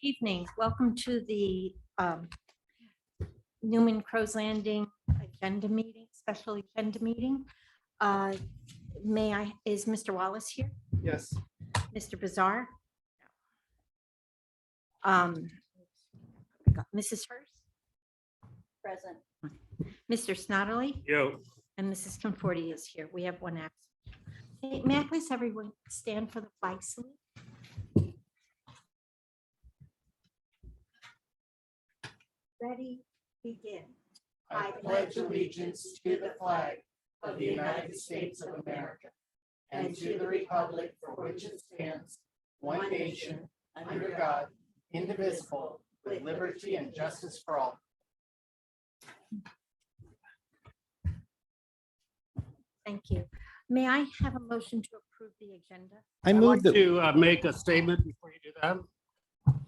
Evening. Welcome to the Newman Crow's Landing agenda meeting, special agenda meeting. Is Mr. Wallace here? Yes. Mr. Bizarre? Mrs. Hurst? Present. Mr. Snodley? Yo. And Mrs. Conforti is here. We have one absent. Hey, may I please everyone stand for the flag salute? Ready, begin. I pledge allegiance to the flag of the United States of America and to the republic for which it stands, one nation, under God, indivisible, with liberty and justice for all. Thank you. May I have a motion to approve the agenda? I I'd move like that to make a statement before you do that.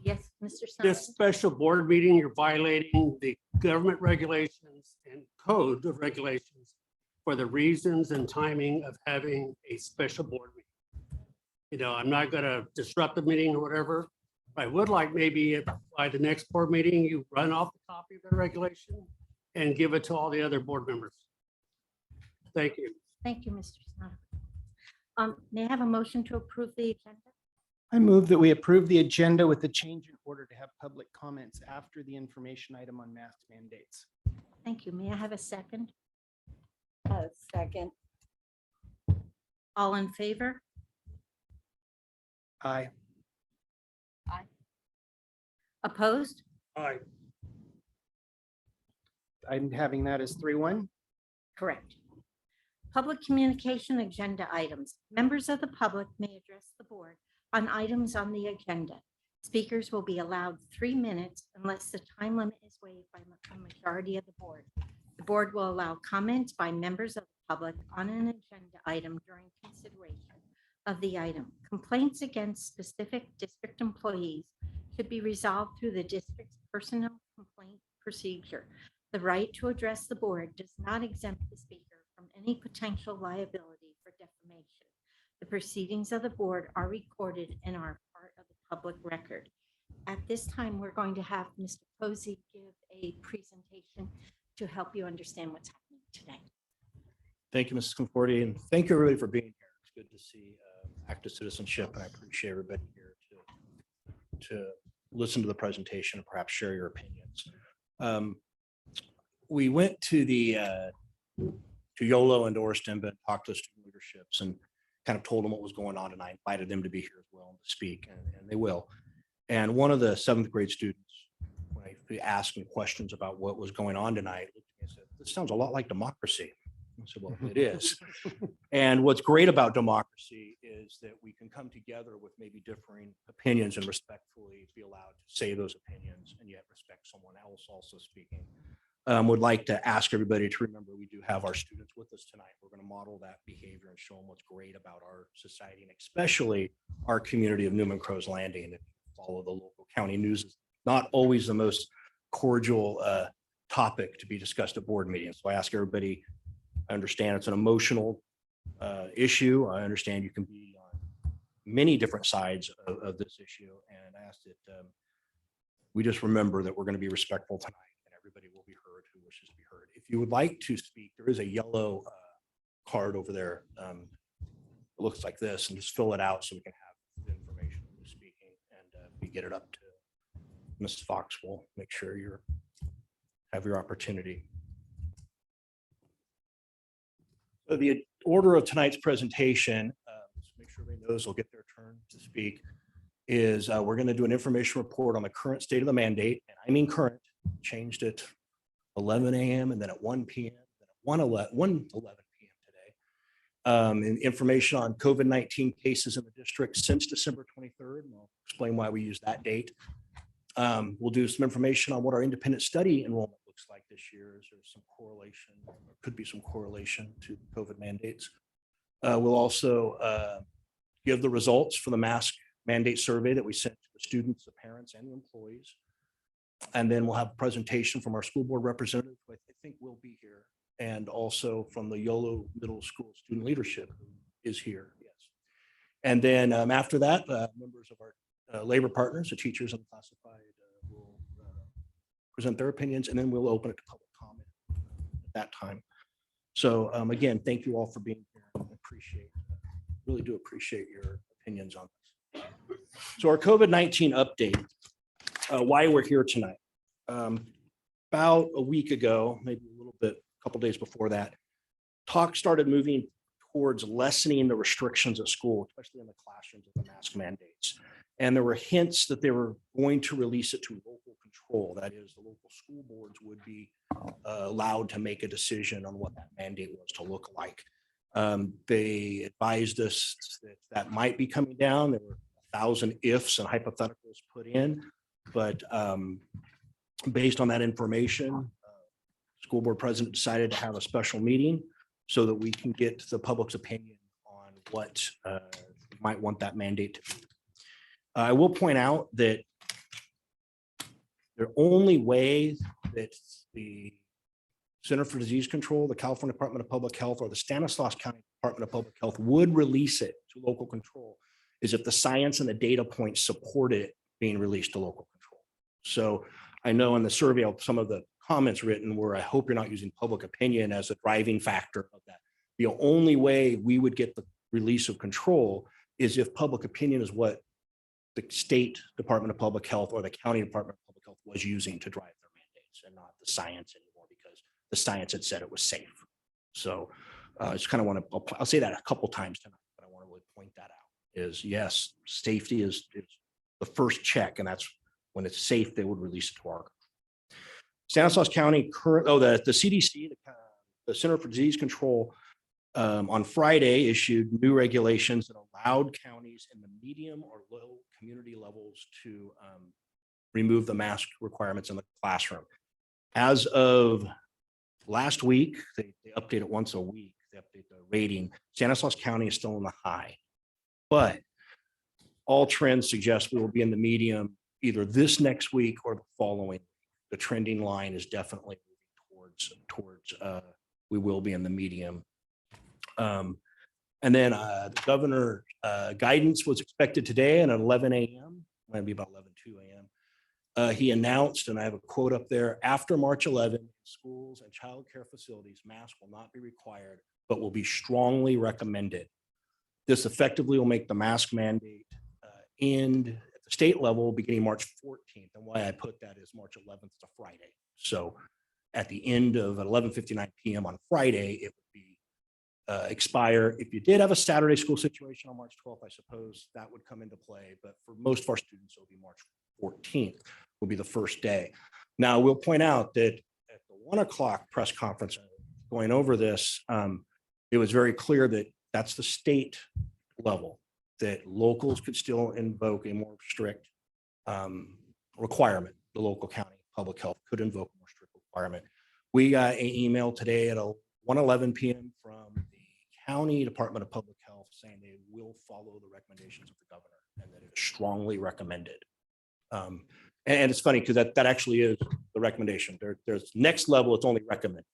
Yes, Mr. This Snyder. special board meeting, you're violating the government regulations and code of regulations for the reasons and timing of having a special board meeting. You know, I'm not going to disrupt the meeting or whatever. I would like maybe if by the next board meeting, you run off a copy of the regulation and give it to all the other board members. Thank you. Thank you, Mr. Snyder. May I have a motion to approve the agenda? I move that we approve the agenda with the change in order to have public comments after the information item on mask mandates. Thank you. May I have a second? Second. All in favor? Aye. Opposed? Aye. I'm having that as 3-1. Correct. Public communication agenda items. Members of the public may address the board on items on the agenda. Speakers will be allowed 3 minutes unless the time limit is waived by a majority of the board. The board will allow comments by members of the public on an agenda item during consideration of the item. Complaints against specific district employees should be resolved through the district's personnel complaint procedure. The right to address the board does not exempt the speaker from any potential liability for defamation. The proceedings of the board are recorded and are part of the public record. At this time, we're going to have Mr. Posey give a presentation to help you understand what's happening today. Thank you, Mrs. Conforti, and thank you everybody for being here. It's good to see active citizenship, and I appreciate everybody here to listen to the presentation and perhaps share your opinions. We went to YOLO and Orston, but talked to student leaderships and kind of told them what was going on, and I invited them to be here as well to speak, and they will. And one of the 7th grade students, when I asked him questions about what was going on tonight, looked at me and said, "This sounds a lot like democracy." I said, "Well, it is." And what's great about democracy is that we can come together with maybe differing opinions and respectfully be allowed to say those opinions and yet respect someone else also speaking. Would like to ask everybody to remember we do have our students with us tonight. We're going to model that behavior and show them what's great about our society and especially our community of Newman Crow's Landing. If you follow the local county news, it's not always the most cordial topic to be discussed at board meetings. So I ask everybody, I understand it's an emotional issue. I understand you can be on many different sides of this issue. And I ask that we just remember that we're going to be respectful tonight. Everybody will be heard who wishes to be heard. If you would like to speak, there is a yellow card over there. It looks like this, and just fill it out so we can have the information of who's speaking, and we get it up to Mrs. Fox. Will make sure you have your opportunity. So the order of tonight's presentation, just make sure everybody knows they'll get their turn to speak, is we're going to do an information report on the current state of the mandate, and I mean current. Changed it 11 a.m. and then at 1 p.m. then at 1:11 p.m. today. And information on COVID-19 cases in the district since December 23rd. And I'll explain why we use that date. We'll do some information on what our independent study enrollment looks like this year. Is there some correlation, or could be some correlation to COVID mandates? We'll also give the results for the mask mandate survey that we sent to the students, the parents, and the employees. And then we'll have a presentation from our school board representative, who I think will be here, and also from the YOLO Middle School student leadership, who is here. Yes. And then after that, members of our labor partners, the teachers and classified will present their opinions, and then we'll open it to public comment at that time. So again, thank you all for being here. I really do appreciate your opinions on this. So our COVID-19 update, why we're here tonight. About a week ago, maybe a little bit, a couple days before that, talk started moving towards lessening the restrictions at school, especially in the classrooms of the mask mandates. And there were hints that they were going to release it to local control. That is, the local school boards would be allowed to make a decision on what that mandate was to look like. They advised us that that might be coming down. There were 1,000 ifs and hypotheticals put in, but based on that information, school board president decided to have a special meeting so that we can get the public's opinion on what might want that mandate to be. I will point out that the only way that the Center for Disease Control, the California Department of Public Health, or the Stanislaus County Department of Public Health would release it to local control is if the science and the data points support it being released to local control. So I know in the survey, some of the comments written where I hope you're not using public opinion as a driving factor of that. The only way we would get the release of control is if public opinion is what the state Department of Public Health or the county Department of Public Health was using to drive their mandates, and not the science anymore, because the science had said it was safe. So I just kind of want to, I'll say that a couple times tonight, but I want to really point that out is yes, safety is the first check, and that's when it's safe, they would release it to our Stanislaus County the CDC, the Center for Disease Control, on Friday issued new regulations that allowed counties in the medium or low community levels to remove the mask requirements in the classroom. As of last week, they update it once a week. They update the rating. Stanislaus County is still in the high, but all trends suggest we will be in the medium either this next week or the following. The trending line is definitely moving towards we will be in the medium. And then the governor guidance was expected today at 11 a.m. Might be about 11:02 a.m. He announced, and I have a quote up there, after March 11, schools and child care facilities, masks will not be required, but will be strongly recommended. This effectively will make the mask mandate end at the state level beginning March 14th. And why I put that is March 11th is a Friday. So at the end of 11:59 p.m. on Friday, it would be expire. If you did have a Saturday school situation on March 12th, I suppose that would come into play. But for most of our students, it'll be March 14th will be the first day. Now, we'll point out that at the 1 o'clock press conference going over this, it was very clear that that's the state level, that locals could still invoke a more strict requirement. The local county public health could invoke a more strict requirement. We got an email today at 1:11 p.m. from the County Department of Public Health saying they will follow the recommendations of the governor and that it is strongly recommended. And it's funny because that actually is the recommendation. There's next level, it's only recommended.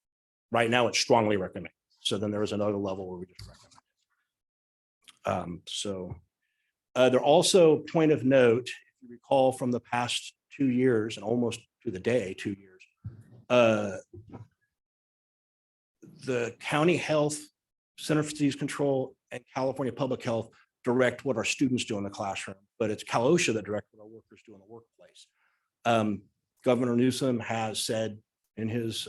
Right now, it's strongly recommended. So then there is another level where we just recommend. They're also, point of note, if you recall from the past 2 years and almost to the day, 2 years, the county health, Center for Disease Control, and California Public Health direct what our students do in the classroom, but it's Cal OSHA that directs what our workers do in the workplace. Governor Newsom has said in his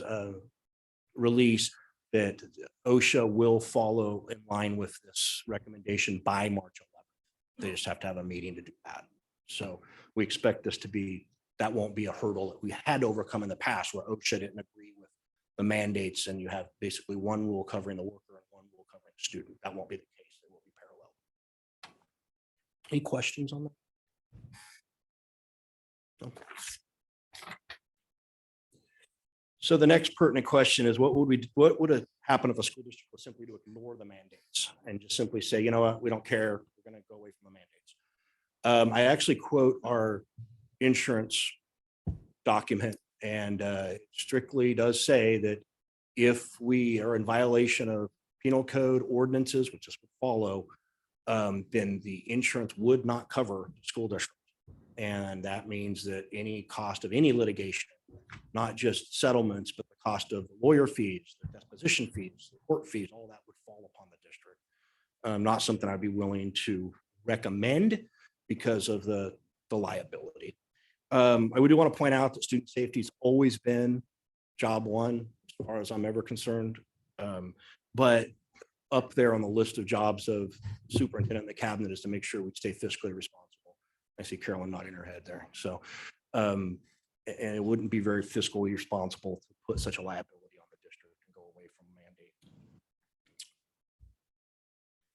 release that OSHA will follow in line with this recommendation by March 11th. They just have to have a meeting to do that. So we expect this to be, that won't be a hurdle that we had to overcome in the past where OSHA didn't agree with the mandates and you have basically one rule covering the worker and one rule covering the student. That won't be the case. They will be parallel. Any questions on that? Okay. So the next pertinent question is what would have happened if a school district was simply to ignore the mandates and just simply say, you know what, we don't care, we're going to go away from the mandates. I actually quote our insurance document, and it strictly does say that if we are in violation of penal code ordinances, which this would follow, then the insurance would not cover the school district. And that means that any cost of any litigation, not just settlements, but the cost of lawyer fees, the deposition fees, the court fees, all that would fall upon the district. Not something I'd be willing to recommend because of the liability. I do want to point out that student safety has always been job one, as far as I'm ever concerned. But up there on the list of jobs of superintendent in the cabinet is to make sure we stay fiscally responsible. I see Carolyn nodding her head there. So, and it wouldn't be very fiscally responsible to put such a liability on the district and go away from mandate.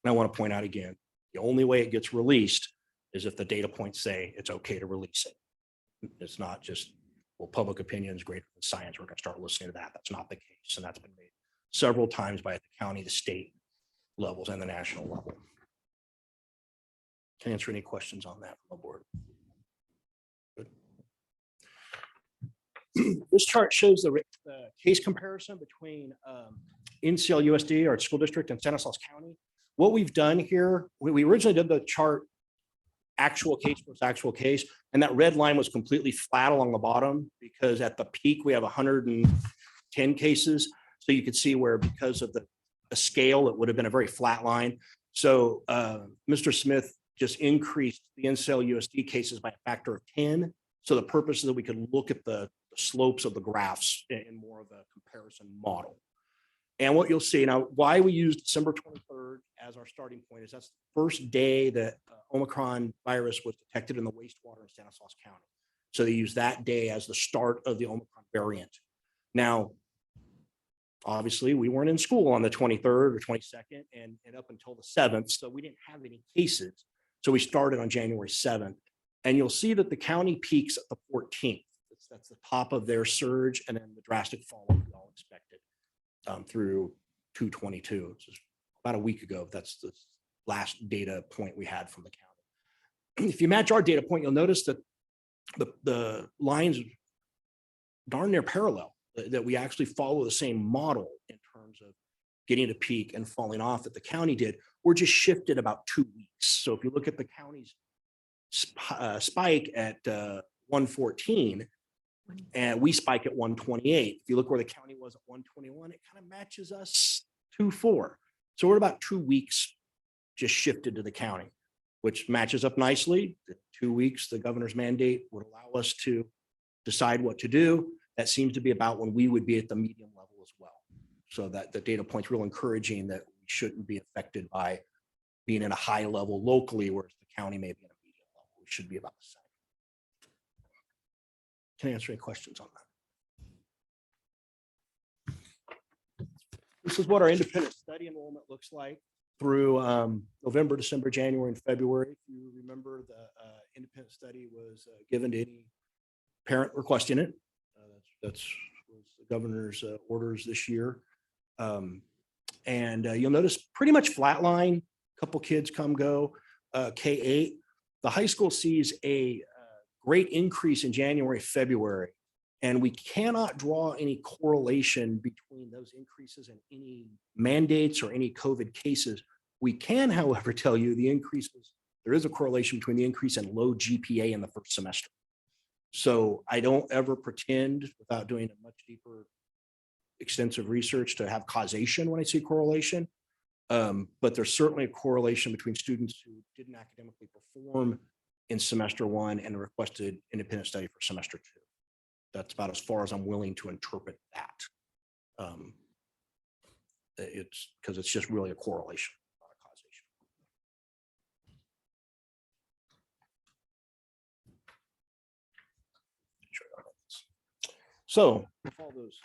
And I want to point out again, the only way it gets released is if the data points say it's okay to release it. It's not just, well, public opinion is greater than science. We're going to start listening to that. That's not the case. And that's been made several times by the county, the state levels, and the national level. Can I answer any questions on that from the board? Good. This chart shows the case comparison between NCLUSD, our school district, and Stanislaus County. What we've done here, we originally did the chart actual case versus actual case, and that red line was completely flat along the bottom because at the peak we have 110 cases. So you could see where because of the scale, it would have been a very flat line. So Mr. Smith just increased the NCLUSD cases by a factor of 10. So the purpose is that we could look at the slopes of the graphs in more of a comparison model. And what you'll see now, why we used December 23rd as our starting point is that's the first day that Omicron virus was detected in the wastewater in Stanislaus County. So they use that day as the start of the Omicron variant. Now, obviously, we weren't in school on the 23rd or 22nd and up until the 7th, so we didn't have any cases. So we started on January 7th. And you'll see that the county peaks at the 14th. That's the top of their surge, and then the drastic fall we all expected through 2/22. It's just about a week ago. That's the last data point we had from the county. If you match our data point, you'll notice that the lines darn near parallel, that we actually follow the same model in terms of getting to peak and falling off that the county did. We're just shifted about 2 weeks. So if you look at the county's spike at 114 and we spike at 128. If you look where the county was at 121, it kind of matches us 2-4. So we're about 2 weeks just shifted to the county, which matches up nicely. The 2 weeks, the governor's mandate would allow us to decide what to do. That seems to be about when we would be at the medium level as well. So that the data point's real encouraging that we shouldn't be affected by being at a high level locally, whereas the county may be at a medium level. We should be about the same. Can I answer any questions on that? This is what our independent study enrollment looks like through November, December, January, and February. If you remember, the independent study was given to any parent requesting it. That's was the governor's orders this year. And you'll notice pretty much flatline, a couple kids come go, K-8. The high school sees a great increase in January, February, and we cannot draw any correlation between those increases and any mandates or any COVID cases. We can, however, tell you the increases, there is a correlation between the increase in low GPA in the first semester. So I don't ever pretend, without doing a much deeper, extensive research, to have causation when I see correlation. But there's certainly a correlation between students who didn't academically perform in semester one and requested independent study for semester two. That's about as far as I'm willing to interpret that. It's because it's just really a correlation, not a causation. So with all those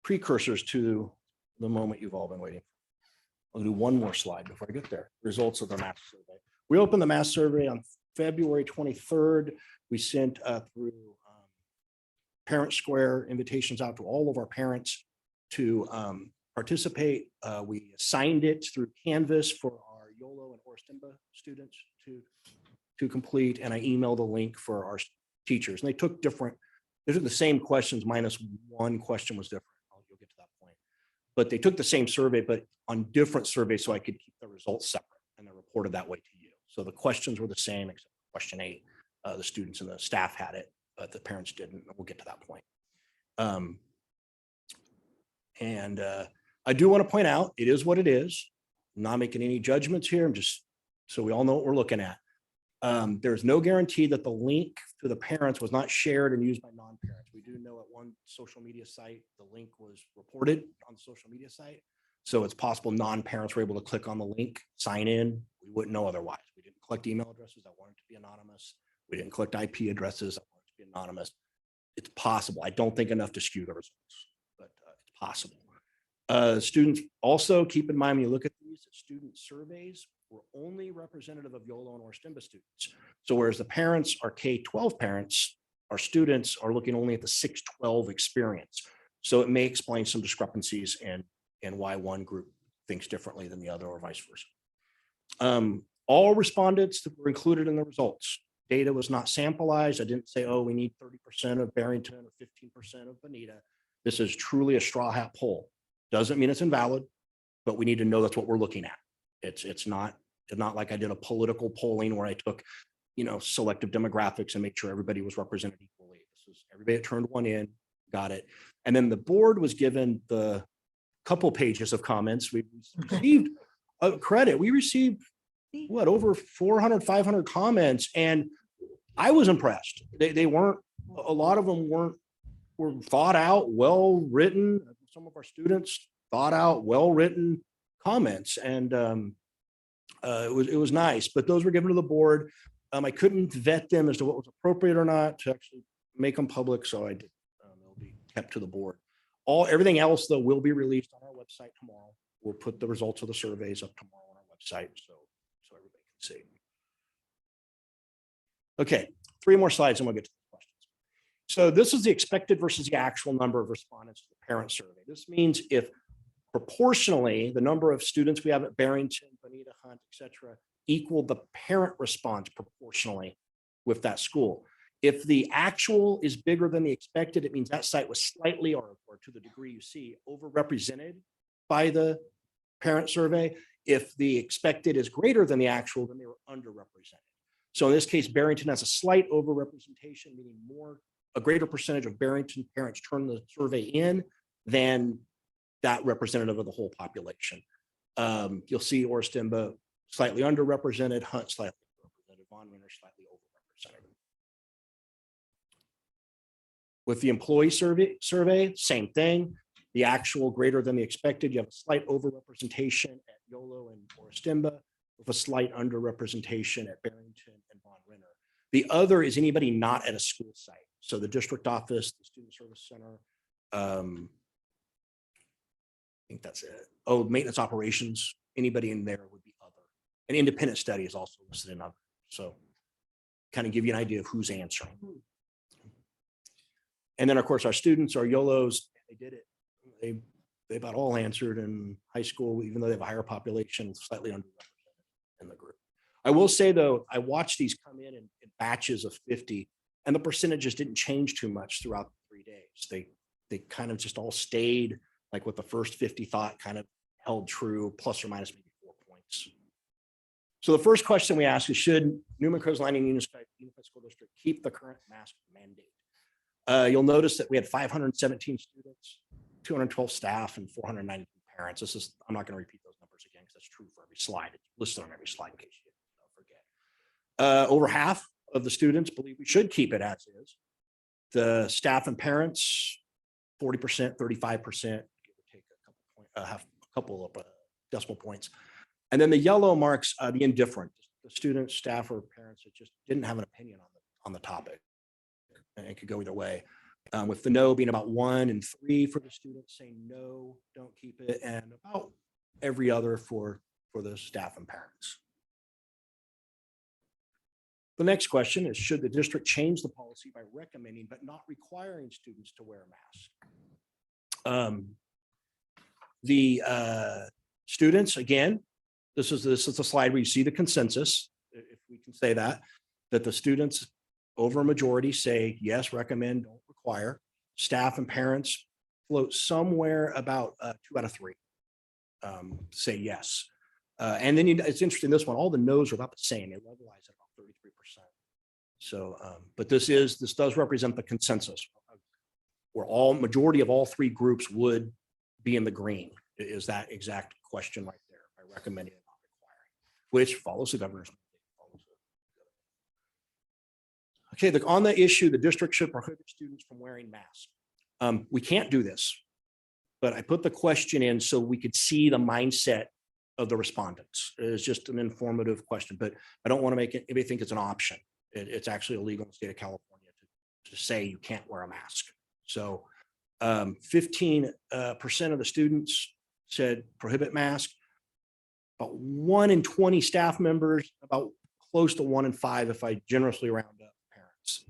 precursors to the moment you've all been waiting for, I'll do one more slide before I get there. Results of the math survey. We opened the math survey on February 23rd. We sent through Parent Square invitations out to all of our parents to participate. We assigned it through Canvas for our YOLO and Oristimba students to complete, and I emailed a link for our teachers. And they took the same questions minus one question was different. You'll get to that point. But they took the same survey, but on different surveys so I could keep the results separate, and they're reported that way to you. So the questions were the same, except the question 8. The students and the staff had it, but the parents didn't. We'll get to that point. I do want to point out, it is what it is. I'm not making any judgments here. I'm just, so we all know what we're looking at. There's no guarantee that the link to the parents was not shared and used by non-parents. We do know at one social media site, the link was reported on the social media site. So it's possible non-parents were able to click on the link, sign in. We wouldn't know otherwise. We didn't collect email addresses. I wanted to be anonymous. We didn't collect IP addresses. I wanted to be anonymous. It's possible. I don't think enough to skew the results, but it's possible. Students also keep in mind when you look at these, student surveys were only representative of YOLO and Orstimba students. So whereas the parents are K-12 parents, our students are looking only at the 6-12 experience. So it may explain some discrepancies and why one group thinks differently than the other or vice versa. All respondents that were included in the results. Data was not sampleized. I didn't say, oh, we need 30% of Barrington or 15% of Bonita. This is truly a straw hat poll. Doesn't mean it's invalid, but we need to know that's what we're looking at. It's not like I did a political polling where I took, selective demographics and make sure everybody was represented equally. This is everybody that turned one in, got it. And then the board was given the couple pages of comments. We received credit. We received over 400, 500 comments, and I was impressed. They weren't, a lot of them were thought out, well written. Some of our students thought out, well written comments, and it was nice. But those were given to the board. I couldn't vet them as to what was appropriate or not to actually make them public, so I did. They'll be kept to the board. Everything else though will be released on our website tomorrow. We'll put the results of the surveys up tomorrow on our website, so everybody can see. Okay, 3 more slides and we'll get to the questions. So this is the expected versus the actual number of respondents to the parent survey. This means if proportionally the number of students we have at Barrington, Bonita, Hunt, et cetera, equal the parent response proportionally with that school. If the actual is bigger than the expected, it means that site was slightly, or to the degree you see, overrepresented by the parent survey. If the expected is greater than the actual, then they were underrepresented. So in this case, Barrington has a slight overrepresentation, meaning a greater percentage of Barrington parents turn the survey in than that representative of the whole population. You'll see Orstimba slightly underrepresented, Hunt slightly overrepresented, Von Renner slightly overrepresented. With the employee survey, same thing. The actual greater than the expected, you have a slight overrepresentation at YOLO and Orstimba, with a slight underrepresentation at Barrington and Von Renner. The other is anybody not at a school site. So the district office, the student service center, I think that's it. Oh, maintenance operations, anybody in there would be other. An independent study is also listed in other. So kind of give you an idea of who's answering. And then of course our students, our YOLOs, they did it. They about all answered in high school, even though they have a higher population, slightly underrepresented in the group. I will say though, I watched these come in batches of 50, and the percentages didn't change too much throughout the 3 days. They kind of just all stayed like what the first 50 thought kind of held true, plus or minus maybe 4 points. So the first question we ask is, should Newman-Crosline Unified School District keep the current mask mandate? You'll notice that we had 517 students, 212 staff, and 492 parents. I'm not going to repeat those numbers again because that's true for every slide. It's listed on every slide in case you don't forget. Over half of the students believe we should keep it as is. The staff and parents, 40%, 35%, give or take a couple of decimal points. And then the yellow marks the indifferent, the students, staff, or parents that just didn't have an opinion on the topic. And it could go either way. With the no being about 1 in 3 for the students saying no, don't keep it, and about every other for the staff and parents. The next question is, should the district change the policy by recommending but not requiring students to wear a mask? The students, again, this is the slide where you see the consensus, if we can say that the students over a majority say yes, recommend, don't require. Staff and parents float somewhere about 2 out of 3 say yes. And then it's interesting, this one, all the no's are about the same. They levelize at about 33%. So, but this does represent the consensus where majority of all three groups would be in the green. Is that exact question right there by recommending and not requiring, which follows the governor's. Okay, on the issue, the district should prohibit students from wearing masks. We can't do this, but I put the question in so we could see the mindset of the respondents. It's just an informative question, but I don't want to make anybody think it's an option. It's actually illegal in the state of California to say you can't wear a mask. So 15% of the students said prohibit mask. About 1 in 20 staff members, about close to 1 in 5 if I generously round up parents.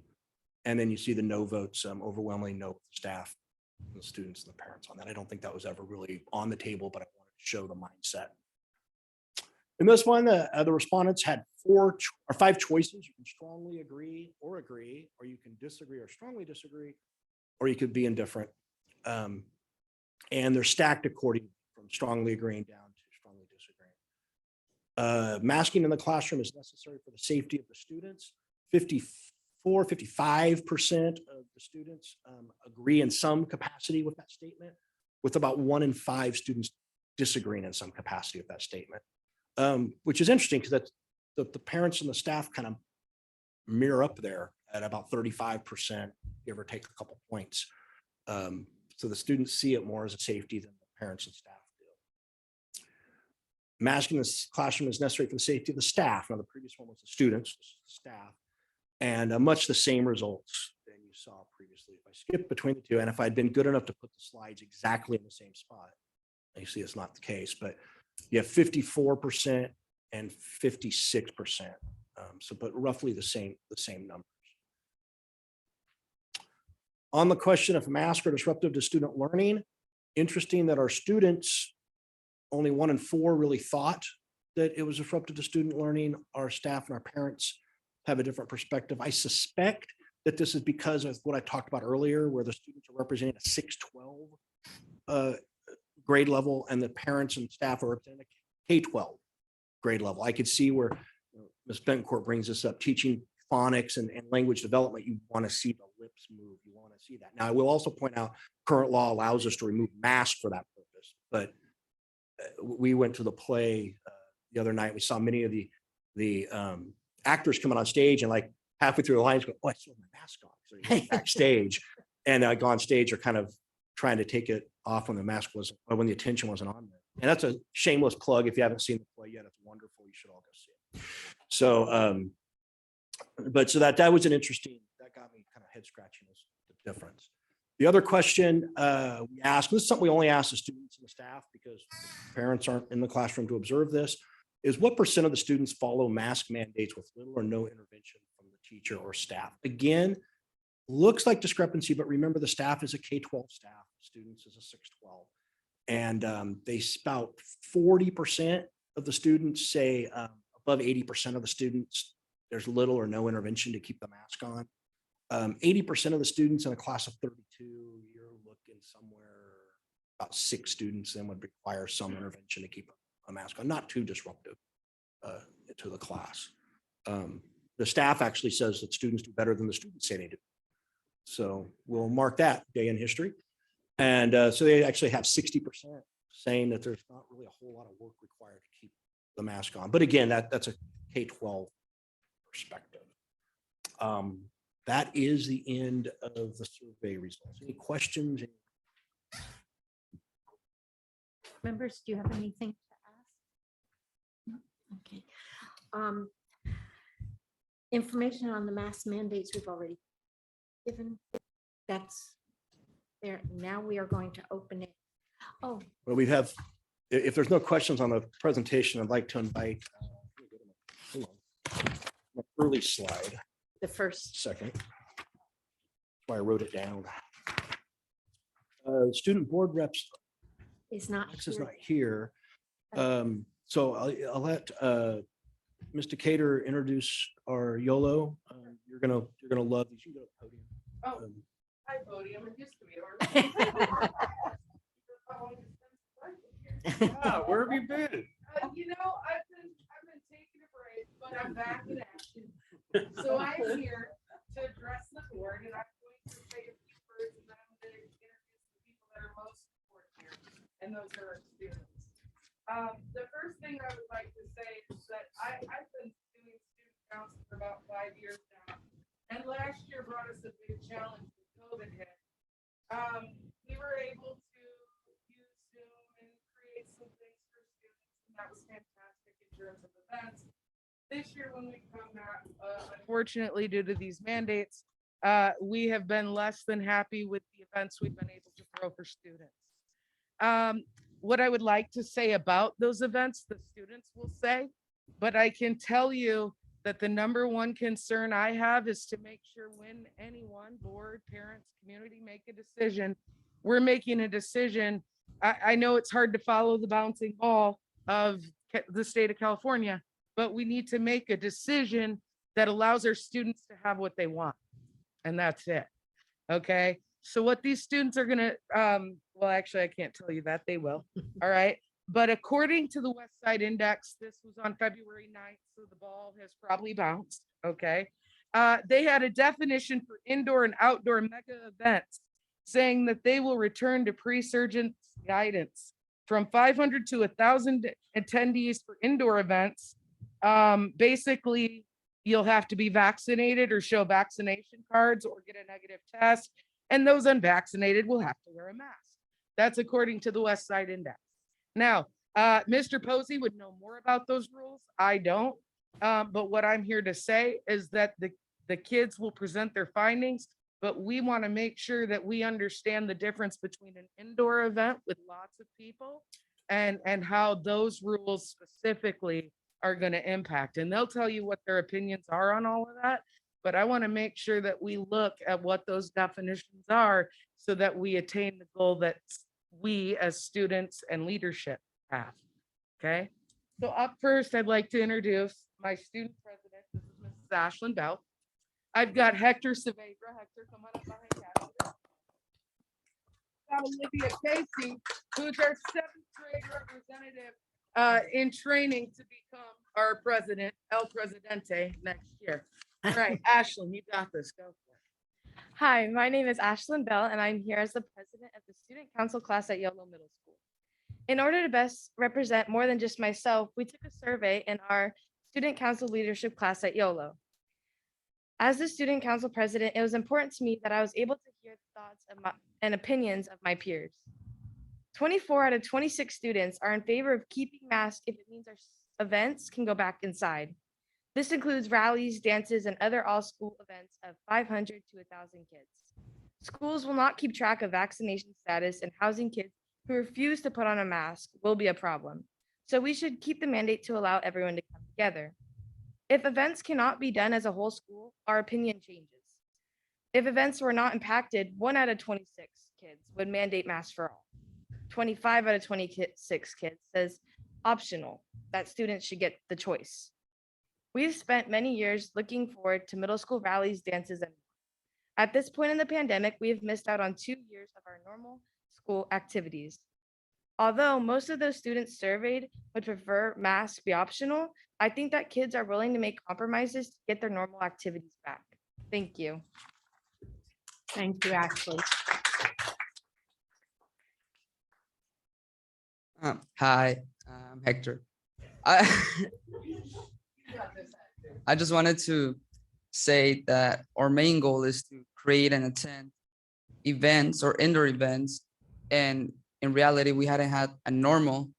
And then you see the no votes, overwhelmingly no with the staff, the students and the parents on that. I don't think that was ever really on the table, but I wanted to show the mindset. In this one, the respondents had 5 choices. You can strongly agree, or you can disagree or strongly disagree, or you could be indifferent. And they're stacked according from strongly agreeing down to strongly disagreeing. Masking in the classroom is necessary for the safety of the students. 55% of the students agree in some capacity with that statement, with about 1 in 5 students disagreeing in some capacity with that statement. Which is interesting because that's the parents and the staff kind of mirror up there at about 35%, give or take a couple points. So the students see it more as a safety than the parents and staff do. Masking in the classroom is necessary for the safety of the staff. Now, the previous one was the students, this is the staff, and much the same results than you saw previously. If I skip between the two, and if I'd been good enough to put the slides exactly in the same spot, you see it's not the case, but you have 54% and 56%. But roughly the same numbers. On the question of masks are disruptive to student learning, interesting that our students, only 1 in 4 really thought that it was disruptive to student learning. Our staff and our parents have a different perspective. I suspect that this is because of what I talked about earlier, where the students are representing a 6-12 grade level, and the parents and staff are representing a K-12 grade level. I could see where Ms. Bencourt brings this up, teaching phonics and language development. You want to see the lips move. You want to see that. Now, I will also point out current law allows us to remove masks for that purpose, but we went to the play the other night. We saw many of the actors coming on stage, and like halfway through the lines, go, "Oh, I still have my mask on." So you go backstage, and I go on stage, are kind of trying to take it off when the mask wasn't, or when the attention wasn't on there. And that's a shameless plug. If you haven't seen the play yet, it's wonderful. You should all go see it. So, so that was an interesting, that got me kind of head scratching the difference. The other question we asked, this is something we only ask the students and the staff because parents aren't in the classroom to observe this, is what % of the students follow mask mandates with little or no intervention from the teacher or staff? Again, looks like discrepancy, but remember the staff is a K-12 staff, students is a 6-12. And they about 40% of the students say above 80% of the students, there's little or no intervention to keep the mask on. 80% of the students in a class of 32, you're looking somewhere about 6 students then would require some intervention to keep a mask on, not too disruptive to the class. The staff actually says that students do better than the students say they do. So we'll mark that day in history. And so they actually have 60% saying that there's not really a whole lot of work required to keep the mask on. But again, that's a K-12 perspective. That is the end of the survey results. Any questions? Members, do you have anything to ask? No? Okay. Information on the mask mandates we've already given. That's there. Now we are going to open it. Oh, Well, we have, if there's no questions on the presentation, I'd like to invite, hold on, my early slide, the first. second. That's why I wrote it down. Student board reps, Is not Alex is here. not here. So I'll let Mr. Cater introduce our YOLO. You're gonna love these. You can go to the podium. Oh. Hi, podium. It used to be. Ah, where have you been? You know, I've been taking a break, but I'm back in action. So I'm here and those are our students. The first thing I would like to say is that I've been doing student council for about 5 years now, and last year brought us a big challenge with COVID hit. We were able to use Zoom and create some things for students, and that was fantastic in terms of events. This year, when we come back, unfortunately, due to these mandates, we have been less than happy with the events we've been able to throw for students. What I would like to say about those events, the students will say, but I can tell you that the number one concern I have is to make sure when anyone, board, parents, community, make a decision, we're making a decision. I know it's hard to follow the bouncing ball of the state of California, but we need to make a decision that allows our students to have what they want. And that's it. Okay. So what these students are going to, well, actually, I can't tell you that, they will. All right. But according to the West Side Index, this was on February 9th, so the ball has probably bounced. Okay. They had a definition for indoor and outdoor mega events saying that they will return to pre-surgence guidance from 500 to 1,000 attendees for indoor events. Basically, you'll have to be vaccinated or show vaccination cards or get a negative test. And those unvaccinated will have to wear a mask. That's according to the West Side Index. Now, Mr. Posey would know more about those rules. I don't. But what I'm here to say is that the kids will present their findings, but we want to make sure that we understand the difference between an indoor event with lots of people and how those rules specifically are going to impact. And they'll tell you what their opinions are on all of that. But I want to make sure that we look at what those definitions are so that we attain the goal that we as students and leadership have. Okay. So up first, I'd like to introduce my student president. This is Mrs. Ashlyn Bell. I've got Hector Saavedra. Hector, come on up behind Cassie. Got Olivia Casey, who's our 7th grade representative in training to become our president, El Presidente, next year. All right, Ashlyn, you got this. Go for it. Hi, my name is Ashlyn Bell, and I'm here as the president of the student council class at Yolo Middle School. In order to best represent more than just myself, we took a survey in our student council leadership class at Yolo. As the student council president, it was important to me that I was able to hear the thoughts and opinions of my peers. 24 out of 26 students are in favor of keeping masks if it means our events can go back inside. This includes rallies, dances, and other all-school events of 500 to 1,000 kids. Schools will not keep track of vaccination status, and housing kids who refuse to put on a mask will be a problem. So we should keep the mandate to allow everyone to come together. If events cannot be done as a whole school, our opinion changes. If events were not impacted, 1 out of 26 kids would mandate masks for all. 25 out of 26 kids says optional, that students should get the choice. We've spent many years looking forward to middle school rallies, dances, and more. At this point in the pandemic, we have missed out on 2 years of our normal school activities. Although most of those students surveyed would prefer masks be optional, I think that kids are willing to make compromises to get their normal activities back. Thank you. Thank you, Ashley. Hi, I'm Hector. I just wanted to say that our main goal is to create and attend events or indoor events. And in reality, we hadn't had a normal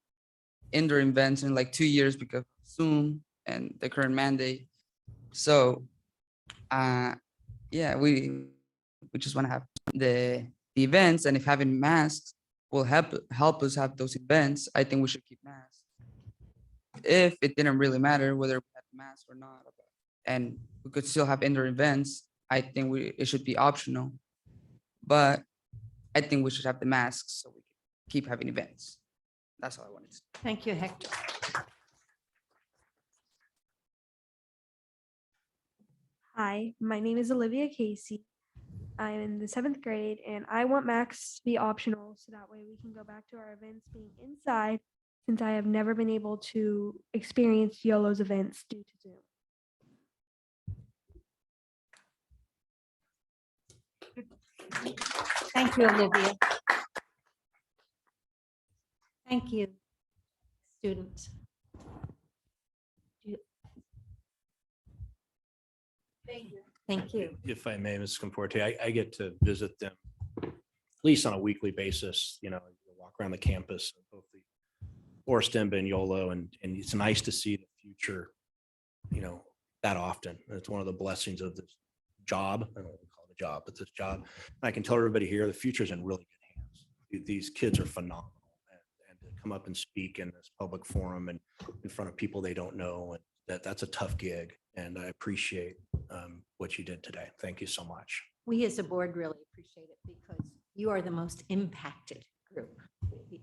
indoor events in like 2 years because of Zoom and the current mandate. So yeah, we just want to have the events, and if having masks will help us have those events, I think we should keep masks. If it didn't really matter whether we had masks or not, and we could still have indoor events, I think it should be optional. But I think we should have the masks so we can keep having events. That's all I wanted to say. Thank you, Hector. Hi, my name is Olivia Casey. I'm in the 7th grade, and I want masks to be optional so that way we can go back to our events being inside, since I have never been able to experience YOLO's events due to Zoom. Thank you, Olivia. Thank you, students. Thank you. If I may, Ms. Conforte, I get to visit them at least on a weekly basis, you walk around the campus, both the Forest Demba and YOLO, and it's nice to see the future, that often. It's one of the blessings of this job. I don't know what we call it a job, but this job. And I can tell everybody here, the future's in really good hands. These kids are phenomenal. And to come up and speak in this public forum and in front of people they don't know, and that's a tough gig. And I appreciate what you did today. Thank you so much. We as a board really appreciate it because you are the most impacted group.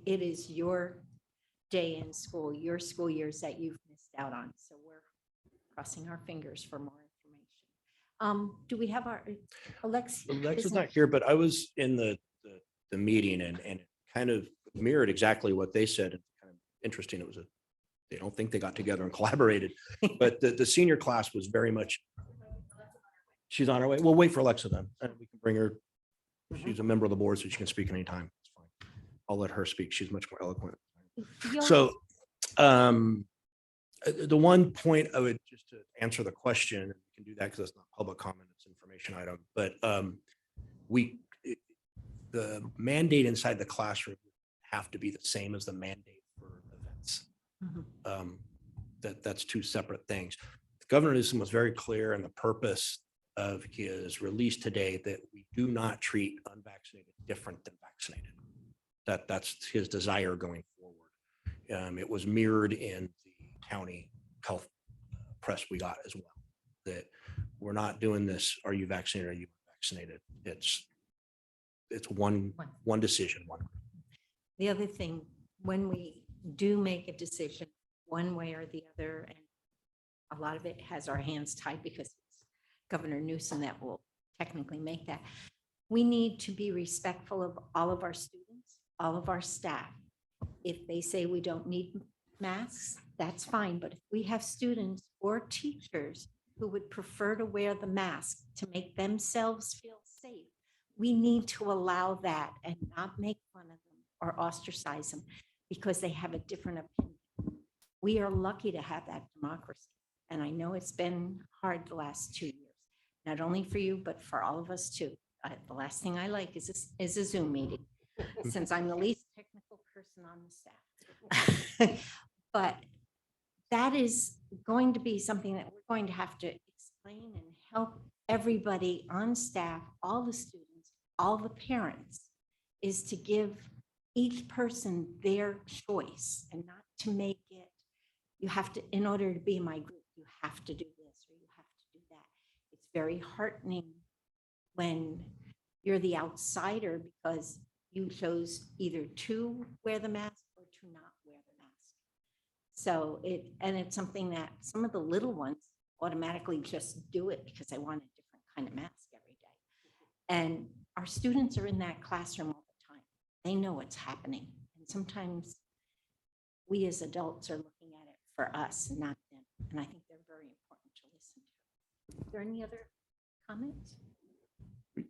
It is your day in school, your school years that you've missed out on. So we're crossing our fingers for more information. Do we have our Alexis? Alexa's not here, but I was in the meeting and it kind of mirrored exactly what they said. It's kind of interesting. It was they don't think they got together and collaborated, but the senior class was very much. She's on her way. We'll wait for Alexa then, and we can bring her. She's a member of the board, so she can speak anytime. It's fine. I'll let her speak. She's much more eloquent. So the one point I would just to answer the question, and we can do that because it's not public comment, it's information item, but the mandate inside the classroom have to be the same as the mandate for events. That's two separate things. Governor Newsom was very clear in the purpose of his release today that we do not treat unvaccinated different than vaccinated. That's his desire going forward. It was mirrored in the county health press we got as well, that we're not doing this. Are you vaccinated? Are you vaccinated? It's one decision. The other thing, when we do make a decision one way or the other, and a lot of it has our hands tied because it's Governor Newsom that will technically make that, we need to be respectful of all of our students, all of our staff. If they say we don't need masks, that's fine. But if we have students or teachers who would prefer to wear the mask to make themselves feel safe, we need to allow that and not make fun of them or ostracize them because they have a different opinion. We are lucky to have that democracy. And I know it's been hard the last 2 years, not only for you, but for all of us too. The last thing I like is a Zoom meeting, since I'm the least technical person on the staff. But that is going to be something that we're going to have to explain and help everybody on staff, all the students, all the parents, is to give each person their choice and not to make it, you have to, in order to be in my group, you have to do this or you have to do that. It's very heartening when you're the outsider because you chose either to wear the mask or to not wear the mask. So it's something that some of the little ones automatically just do it because they want a different kind of mask every day. And our students are in that classroom all the time. They know what's happening. And sometimes we as adults are looking at it for us and not them. And I think they're very important to listen to. Is there any other comments?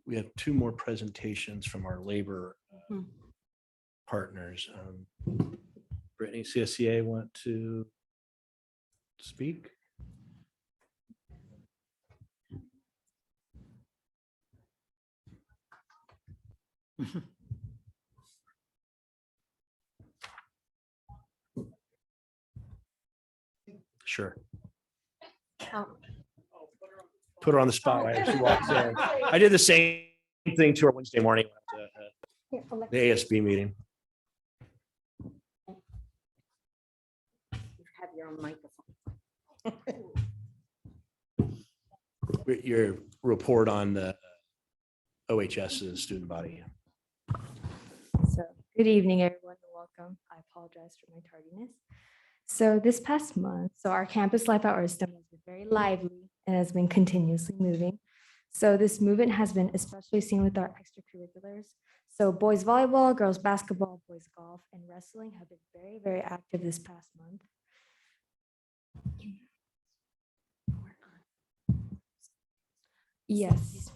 We have two more presentations from our labor partners. Brittany, CSEA, want to speak? Sure. Put her on the spot as she walks in. I did the same thing to her Wednesday morning at the ASB meeting. You have your own microphone. Your report on the OHS's student body. So good evening, everyone, and welcome. I apologize for my tardiness. So this past month, our campus life at Erston has been very lively and has been continuously moving. So this movement has been especially seen with our extracurriculars. So boys volleyball, girls basketball, boys golf, and wrestling have been very, very active this past month. Yes.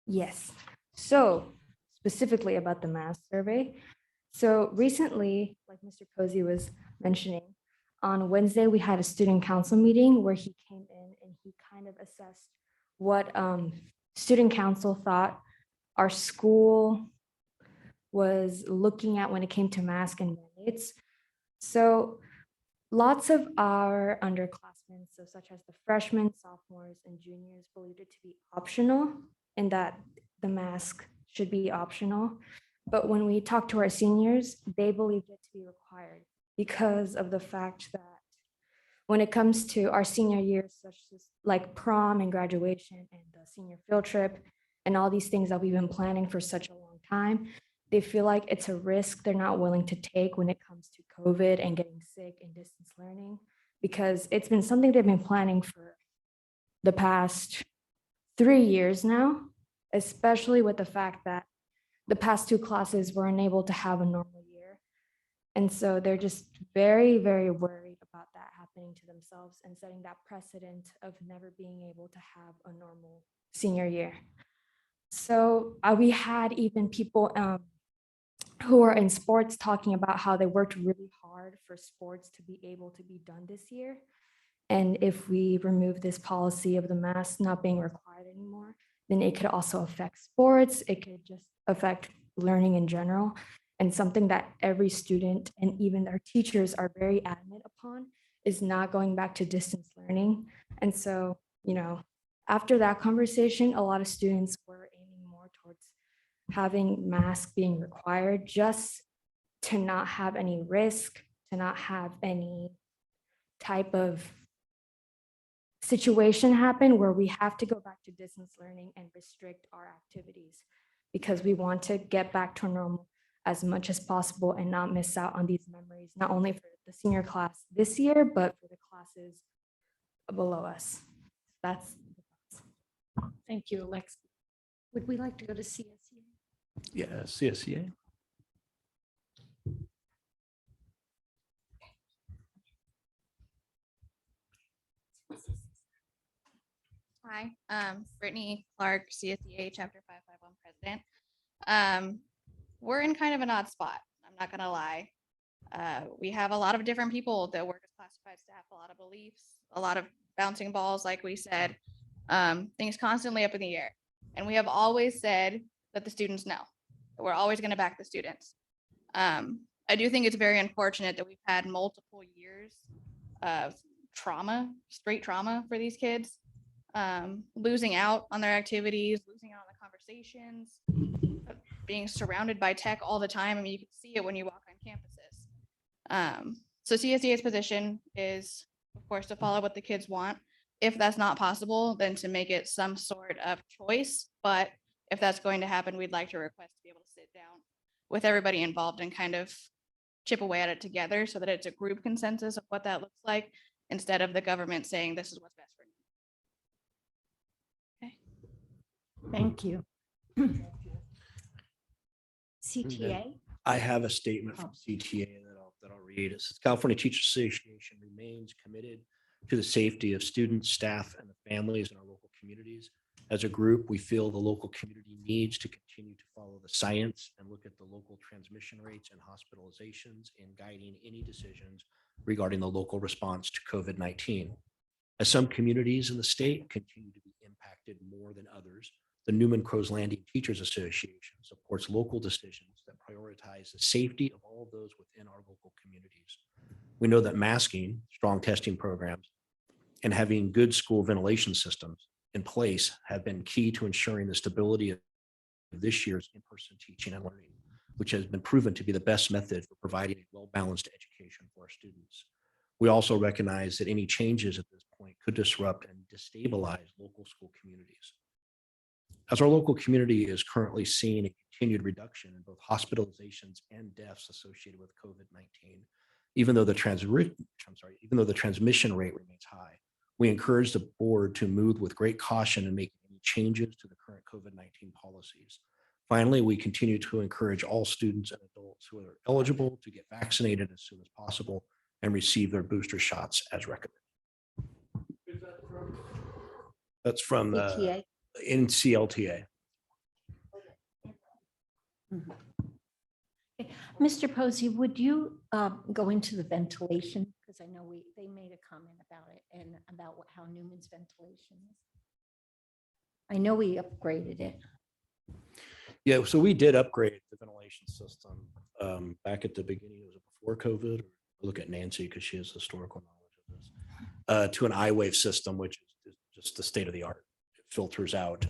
Yes. So specifically about the mass survey. So recently, like Mr. Cozy was mentioning, on Wednesday, we had a student council meeting where he came in and he kind of assessed what student council thought our school was looking at when it came to mask and mandates. So lots of our underclassmen, so such as the freshmen, sophomores, and juniors, believed it to be optional and that the mask should be optional. But when we talked to our seniors, they believed it to be required because of the fact that when it comes to our senior years, such as like prom and graduation and the senior field trip and all these things that we've been planning for such a long time, they feel like it's a risk they're not willing to take when it comes to COVID and getting sick and distance learning, because it's been something they've been planning for the past 3 years now, especially with the fact that the past 2 classes were unable to have a normal year. And so they're just very, very worried about that happening to themselves and setting that precedent of never being able to have a normal senior year. So we had even people who are in sports talking about how they worked really hard for sports to be able to be done this year. And if we remove this policy of the mask not being required anymore, then it could also affect sports. It could just affect learning in general. And something that every student and even their teachers are very adamant upon is not going back to distance learning. And so, after that conversation, a lot of students were aiming more towards having masks being required just to not have any risk, to not have any type of situation happen where we have to go back to distance learning and restrict our activities, because we want to get back to normal as much as possible and not miss out on these memories, not only for the senior class this year, but for the classes below us. That's Thank you, Alexa. Would we like to go to CSU? Yeah, CSEA. Hi, Brittany Clark, CSEA Chapter 551 President. We're in kind of an odd spot, I'm not gonna lie. We have a lot of different people that work as classified staff, a lot of beliefs, a lot of bouncing balls, like we said, things constantly up in the air. And we have always said that the students know, that we're always gonna back the students. I do think it's very unfortunate that we've had multiple years of trauma, straight trauma for these kids. Losing out on their activities, losing out on the conversations, being surrounded by tech all the time. I mean, you can see it when you walk on campuses. So CSEA's position is, of course, to follow what the kids want. If that's not possible, then to make it some sort of choice. But if that's going to happen, we'd like to request to be able to sit down with everybody involved and kind of chip away at it together so that it's a group consensus of what that looks like, instead of the government saying this is what's best for you. Thank you. CTA? I have a statement from CTA that I'll read. It says California Teachers Association remains committed to the safety of students, staff, and the families in our local communities. As a group, we feel the local community needs to continue to follow the science and look at the local transmission rates and hospitalizations in guiding any decisions regarding the local response to COVID-19. As some communities in the state continue to be impacted more than others, the Newman-Crows Landing Teachers Association supports local decisions that prioritize the safety of all of those within our local communities. We know that masking, strong testing programs, and having good school ventilation systems in place have been key to ensuring the stability of this year's in-person teaching and learning, which has been proven to be the best method for providing a well-balanced education for our students. We also recognize that any changes at this point could disrupt and destabilize local school communities. As our local community is currently seeing a continued reduction in both hospitalizations and deaths associated with COVID-19, even though the transmission rate remains high, we encourage the board to move with great caution and make any changes to the current COVID-19 policies. Finally, we continue to encourage all students and adults who are eligible to get vaccinated as soon as possible and receive their booster shots as recommended. That's from CTA? NCLTA. Mr. Posey, would you go into the ventilation? Because I know they made a comment about it and about how Newman's ventilation is. I know we upgraded it. Yeah, so we did upgrade the ventilation system back at the beginning, was it before COVID? Look at Nancy because she has historical knowledge of this, to an I-wave system, which is just the state of the art. It filters out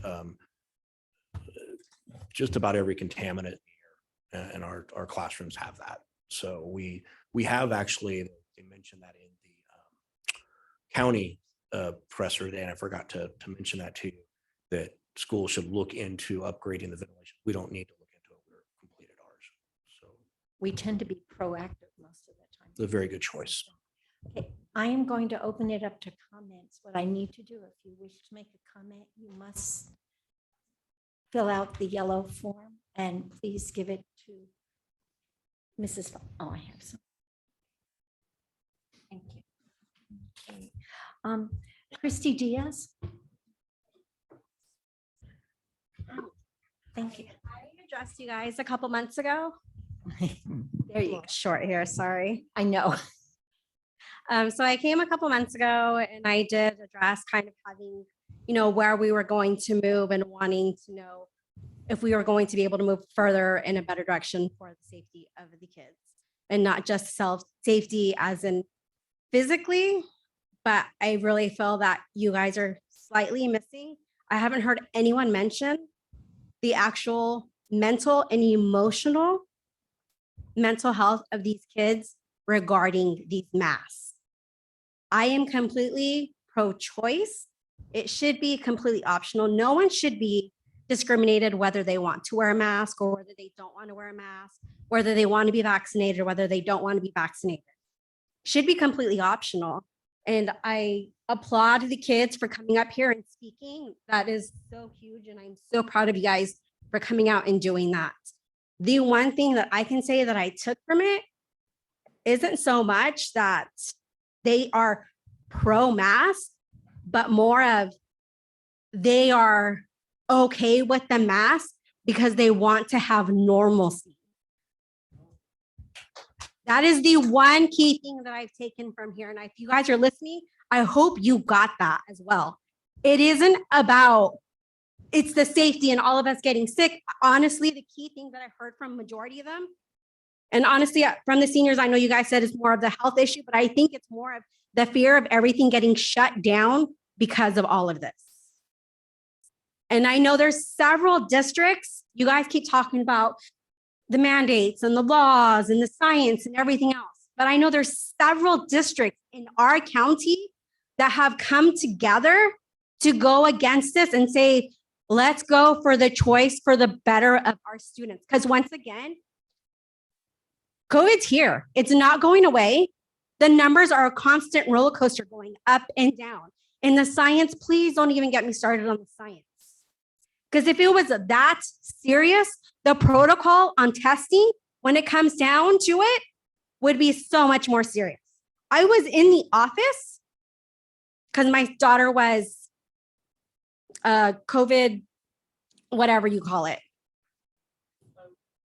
just about every contaminant in the air, and our classrooms have that. So we have actually, they mentioned that in the county presser today, and I forgot to mention that to you, that schools should look into upgrading the ventilation. We don't need to look into it. We're completed ours. So We tend to be proactive most of the time. it's a very good choice. Okay, I am going to open it up to comments. What I need to do, if you wish to make a comment, you must fill out the yellow form and please give it to Mrs. Oh, I have some. Thank you. Okay. Christy Diaz. Thank you. I addressed you guys a couple months ago. There you go. Short here, sorry. I know. So I came a couple months ago and I did address kind of having, where we were going to move and wanting to know if we were going to be able to move further in a better direction for the safety of the kids and not just safety as in physically, but I really feel that you guys are slightly missing. I haven't heard anyone mention the actual mental and emotional mental health of these kids regarding these masks. I am completely pro-choice. It should be completely optional. No one should be discriminated whether they want to wear a mask or whether they don't want to wear a mask, whether they want to be vaccinated or whether they don't want to be vaccinated. Should be completely optional. And I applaud the kids for coming up here and speaking. That is so huge. And I'm so proud of you guys for coming out and doing that. The one thing that I can say that I took from it isn't so much that they are pro-mask, but more of they are okay with the mask because they want to have normalcy. That is the one key thing that I've taken from here. And if you guys are listening, I hope you got that as well. It isn't about, it's the safety and all of us getting sick. Honestly, the key thing that I heard from majority of them, and honestly, from the seniors, I know you guys said it's more of the health issue, but I think it's more of the fear of everything getting shut down because of all of this. And I know there's several districts, you guys keep talking about the mandates and the laws and the science and everything else. But I know there's several districts in our county that have come together to go against this and say, let's go for the choice for the better of our students. Because once again, COVID's here. It's not going away. The numbers are a constant roller coaster going up and down. And the science, please don't even get me started on the science. Because if it was that serious, the protocol on testing, when it comes down to it, would be so much more serious. I was in the office because my daughter was COVID, whatever you call it,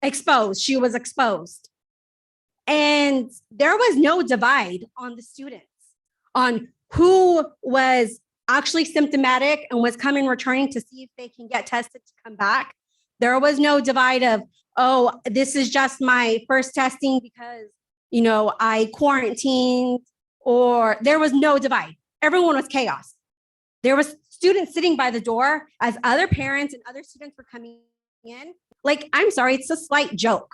exposed. She was exposed. And there was no divide on the students on who was actually symptomatic and was coming returning to see if they can get tested to come back. There was no divide of, oh, this is just my first testing because, I quarantined, or there was no divide. Everyone was chaos. There was students sitting by the door as other parents and other students were coming in. Like, I'm sorry, it's a slight joke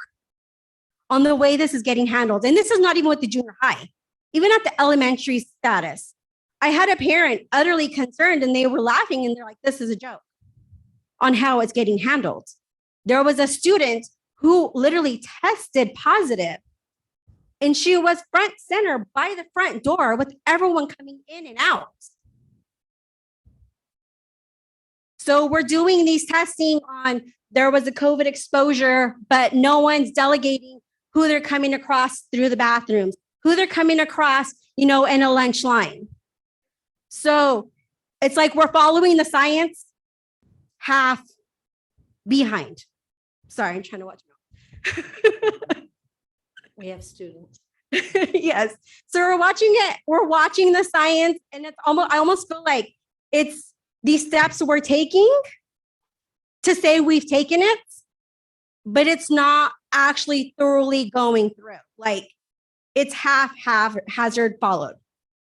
on the way this is getting handled. And this is not even with the junior high, even at the elementary status. I had a parent utterly concerned and they were laughing and they're like, this is a joke on how it's getting handled. There was a student who literally tested positive and she was front center by the front door with everyone coming in and out. So we're doing these testing on, there was a COVID exposure, but no one's delegating who they're coming across through the bathrooms, who they're coming across, in a lunch line. So it's like we're following the science half behind. Sorry, I'm trying to watch. We have students. Yes. So we're watching it. We're watching the science, and it's almost, I almost feel like it's these steps we're taking to say we've taken it, but it's not actually thoroughly going through. Like it's haphazard followed.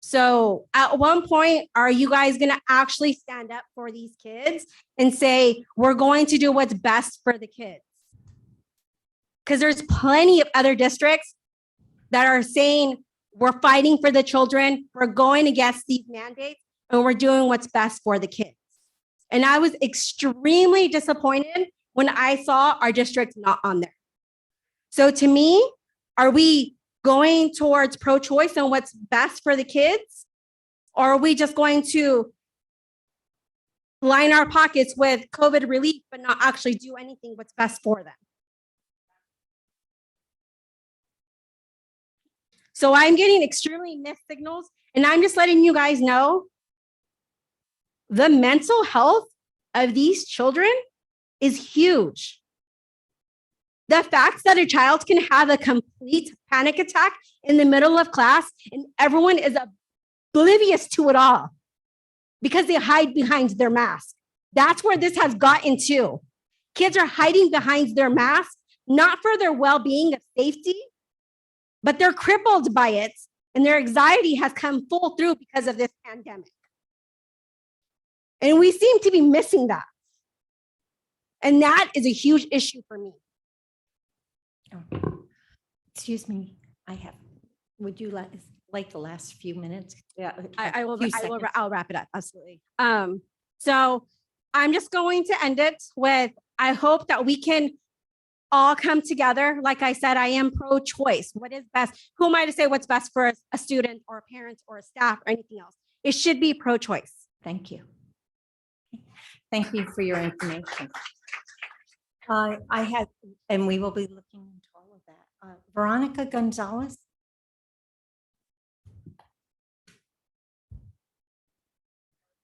So at one point, are you guys going to actually stand up for these kids and say, we're going to do what's best for the kids? Because there's plenty of other districts that are saying we're fighting for the children, we're going against these mandates, and we're doing what's best for the kids. And I was extremely disappointed when I saw our district not on there. So to me, are we going towards pro-choice and what's best for the kids? Or are we just going to line our pockets with COVID relief, but not actually do anything what's best for them? So I'm getting extremely mixed signals, and I'm just letting you guys know the mental health of these children is huge. The fact that a child can have a complete panic attack in the middle of class and everyone is oblivious to it all because they hide behind their mask. That's where this has gotten to. Kids are hiding behind their masks, not for their well-being of safety, but they're crippled by it, and their anxiety has come full through because of this pandemic. And we seem to be missing that. And that is a huge issue for me. Oh, excuse me, would you like the last few minutes? Yeah. I'll wrap it up, absolutely. So I'm just going to end it with, I hope that we can all come together. Like I said, I am pro-choice. What is best? Who am I to say what's best for a student or a parent or a staff or anything else? It should be pro-choice. Thank you. Thank you for your information. I have, and we will be looking into all of that. Veronica Gonzalez.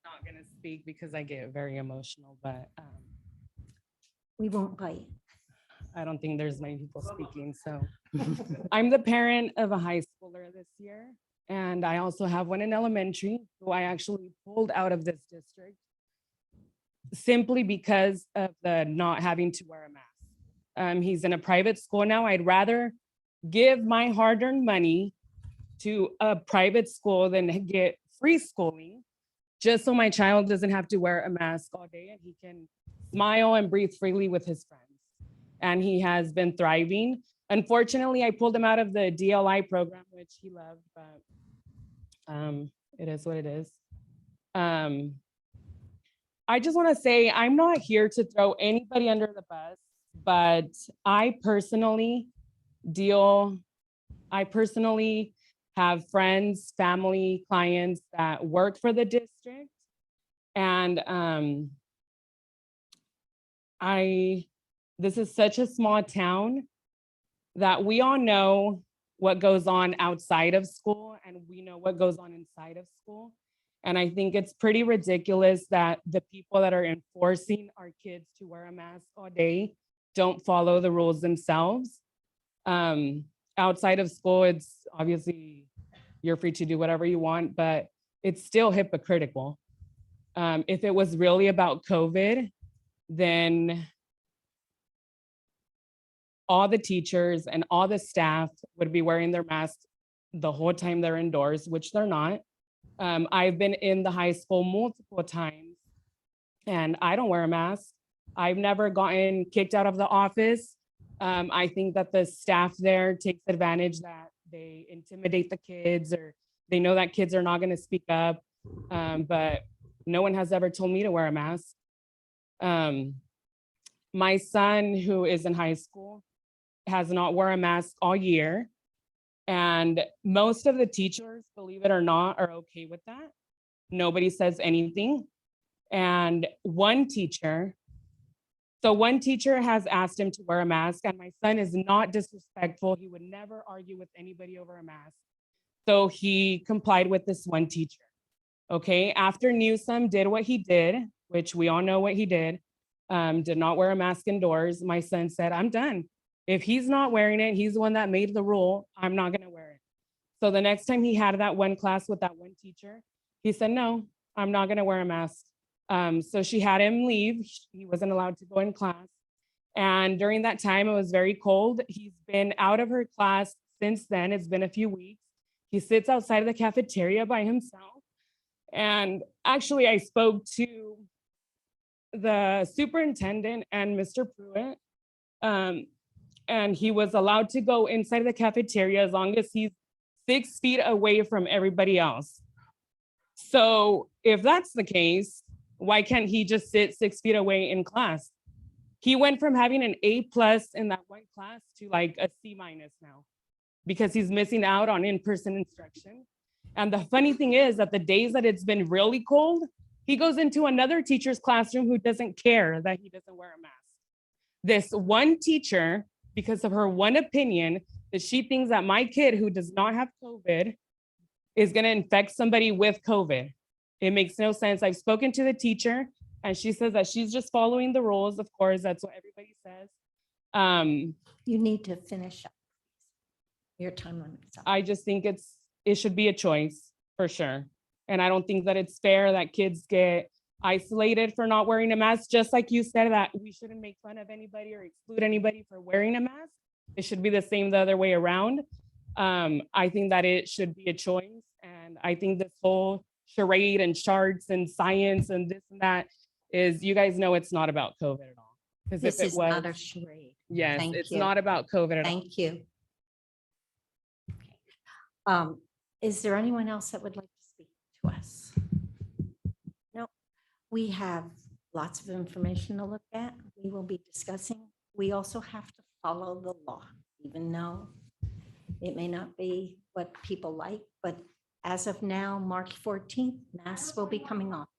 Not going to speak because I get very emotional, but We won't bite. I don't think there's many people speaking. So I'm the parent of a high schooler this year, and I also have one in elementary who I actually pulled out of this district simply because of the not having to wear a mask. He's in a private school now. I'd rather give my hard-earned money to a private school than get free schooling, just so my child doesn't have to wear a mask all day and he can smile and breathe freely with his friends. And he has been thriving. Unfortunately, I pulled him out of the DLI program, which he loved, but it is what it is. I just want to say I'm not here to throw anybody under the bus, but I personally have friends, family, clients that work for the district. And this is such a small town that we all know what goes on outside of school and we know what goes on inside of school. And I think it's pretty ridiculous that the people that are enforcing our kids to wear a mask all day don't follow the rules themselves. Outside of school, it's obviously you're free to do whatever you want, but it's still hypocritical. If it was really about COVID, then all the teachers and all the staff would be wearing their masks the whole time they're indoors, which they're not. I've been in the high school multiple times and I don't wear a mask. I've never gotten kicked out of the office. I think that the staff there takes advantage that they intimidate the kids or they know that kids are not going to speak up. But no one has ever told me to wear a mask. My son, who is in high school, has not worn a mask all year. And most of the teachers, believe it or not, are okay with that. Nobody says anything. And one teacher has asked him to wear a mask, and my son is not disrespectful. He would never argue with anybody over a mask. So he complied with this one teacher. Okay, after Newsom did what he did, which we all know what he did not wear a mask indoors, my son said, I'm done. If he's not wearing it, he's the one that made the rule, I'm not gonna wear it. So the next time he had that one class with that one teacher, he said, no, I'm not gonna wear a mask. So she had him leave. He wasn't allowed to go in class. And during that time, it was very cold. He's been out of her class since then. It's been a few weeks. He sits outside of the cafeteria by himself. And actually, I spoke to the superintendent and Mr. Pruitt. And he was allowed to go inside of the cafeteria as long as he's 6 feet away from everybody else. So if that's the case, why can't he just sit 6 feet away in class? He went from having an A+ in that one class to like a C- now because he's missing out on in-person instruction. And the funny thing is that the days that it's been really cold, he goes into another teacher's classroom who doesn't care that he doesn't wear a mask. This one teacher, because of her one opinion, that she thinks that my kid who does not have COVID is going to infect somebody with COVID. It makes no sense. I've spoken to the teacher and she says that she's just following the rules. Of course, that's what everybody says. You need to finish up. Your time limit is up. I just think it should be a choice for sure. And I don't think that it's fair that kids get isolated for not wearing a mask, just like you said that we shouldn't make fun of anybody or exclude anybody for wearing a mask. It should be the same the other way around. I think that it should be a choice. And I think this whole charade and charts and science and this and that is, you guys know it's not about COVID at all. Because if This it is was, not a charade. yes, Thank it's you. not about COVID at all. Thank you. Is there anyone else that would like to speak to us? No, we have lots of information to look at. We will be discussing. We also have to follow the law, even though it may not be what people like, but as of now, March 14th, masks will be coming off.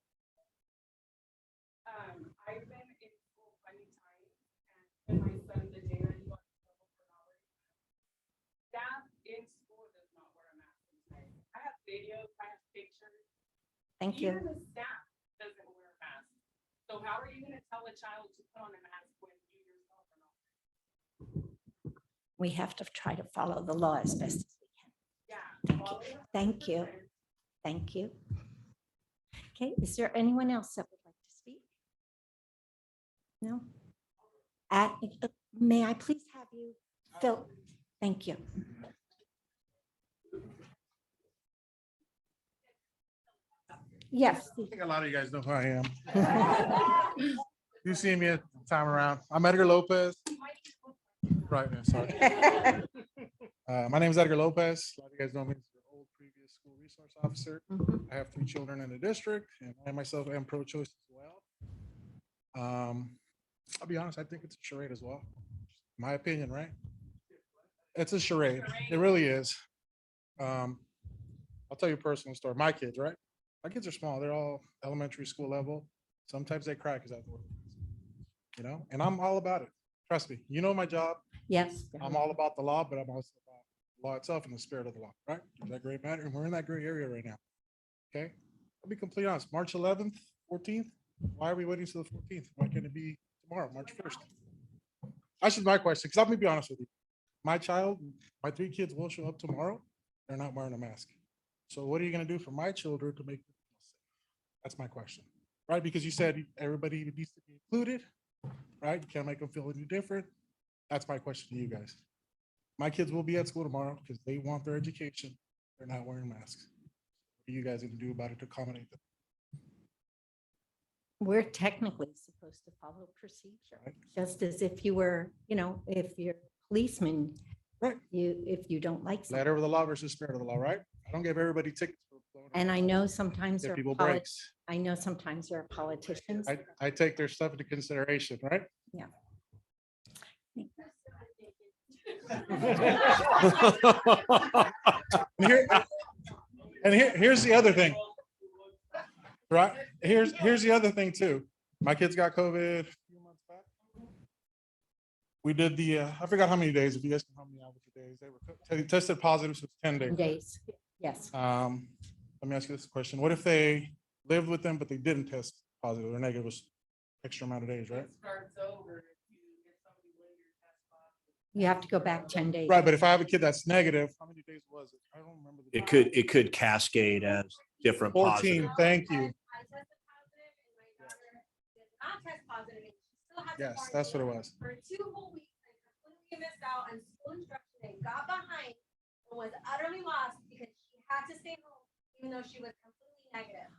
I've been in school many times and my son, the day that he got in trouble for not wearing a mask, staff in school does not wear a mask inside. I have videos, I have pictures. Thank Even you. the staff doesn't wear a mask. So how are you going to tell a child to put on a mask when you yourself are not? We have to try to follow the law as best as we can. Yeah. Thank you. Thank you. Okay, is there anyone else that would like to speak? No? May I please have you, Phil? Thank you. Yes. I think a lot of you guys know who I am. You see me at the time around. I'm Edgar Lopez. Right, man, sorry. My name is Edgar Lopez. A lot of you guys know me as your old previous school resource officer. I have 3 children in the district, and I myself am pro-choice as well. I'll be honest, I think it's a charade as well. My opinion, right? It's a charade. It really is. I'll tell you a personal story. My kids, right? My kids are small. They're all elementary school level. Sometimes they cry because I have to work. You know, and I'm all about it. Trust me. You know my job. Yes. I'm all about the law, but I'm also about the law itself and the spirit of the law, right? Is that gray matter? And we're in that gray area right now. Okay. I'll be completely honest. March 11th, 14th. Why are we waiting till the 14th? Why can't it be tomorrow, March 1st? That's just my question. Because I'm gonna be honest with you. My child, my 3 kids will show up tomorrow. They're not wearing a mask. So what are you gonna do for my children to make them feel safe? That's my question, right? Because you said everybody needs to be included, right? You can't make them feel any different. That's my question to you guys. My kids will be at school tomorrow because they want their education. They're not wearing masks. What are you guys gonna do about it to accommodate them? We're technically supposed to follow procedure, just as if you were, if you're a policeman, right? If you don't like something. Letter of the law versus spirit of the law, right? I don't give everybody tickets for blowing And up. I know sometimes Give there people are breaks. I know sometimes there are politicians. I take their stuff into consideration, right? Yeah. Here's the other thing, right? Here's the other thing too. My kids got COVID a few months back. We did the, I forgot how many days, if you guys can help me out with the days, they were tested positive, so it's 10 days. Days, yes. Let me ask you this question. What if they lived with them, but they didn't test positive or negative? It was extra amount of days, right? Starts over if you get somebody later test positive. You have to go back 10 days. Right, but if I have a kid that's negative, how many days was it? I don't remember. the It could cascade as different 14, positive. thank you. I tested positive and my daughter did not test positive, and she still had to Yes, that's what it was. for 2 whole weeks and completely missed out on school instruction and got behind and was utterly lost because she had to stay home even though she was completely negative.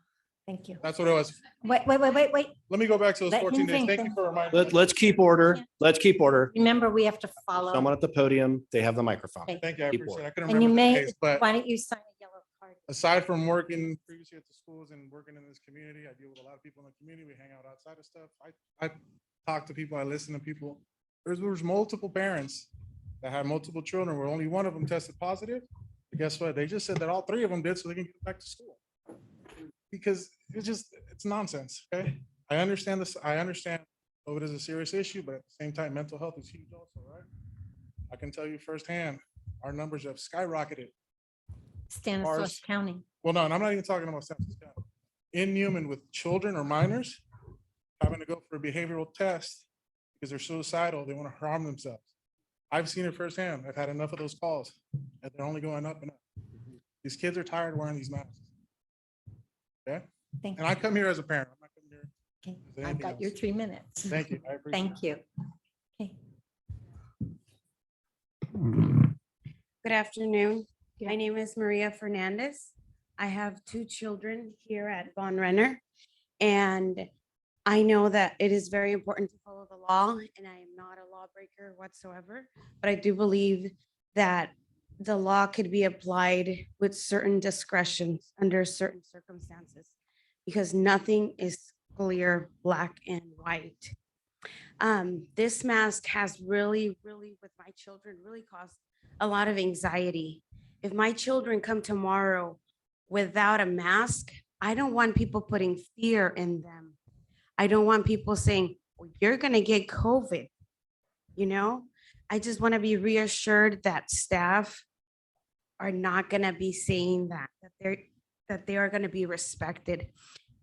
Thank you. That's what it was. Wait. Let me go back to those Let 14 him days. think Thank you then. for reminding me. Let's keep order. Let's keep order. Remember, we have to follow. Someone at the podium, they have the microphone. Okay. Thank you, I Keep appreciate it. I couldn't And you remember the may, days, but why don't you sign a yellow card? aside from working previously at the schools and working in this community, I deal with a lot of people in the community. We hang out outside of stuff. I talk to people, I listen to people. There's multiple parents that have multiple children where only one of them tested positive. But guess what? They just said that all 3 of them did so they can get back to school. Because it's nonsense, okay? I understand this. I understand COVID is a serious issue, but at the same time, mental health is huge also, right? I can tell you firsthand, our numbers have skyrocketed. Stanislaus Ours- County. Well, no, and I'm not even talking about San Francisco. In human with children or minors having to go for a behavioral test because they're suicidal, they want to harm themselves. I've seen it firsthand. I've had enough of those calls, and they're only going up and up. These kids are tired of wearing these masks. Okay? Thank And I come here as a parent. I'm not coming here. Okay, as I've anything got your else. 3 minutes. Thank you. I appreciate it. Thank you. Okay. Good afternoon. My name is Maria Fernandez. I have 2 children here at Von Renner. And I know that it is very important to follow the law, and I am not a lawbreaker whatsoever. But I do believe that the law could be applied with certain discretions under certain circumstances, because nothing is clear, black and white. This mask has really, with my children, really caused a lot of anxiety. If my children come tomorrow without a mask, I don't want people putting fear in them. I don't want people saying, well, you're gonna get COVID. You know, I just want to be reassured that staff are not gonna be saying that they are gonna be respected.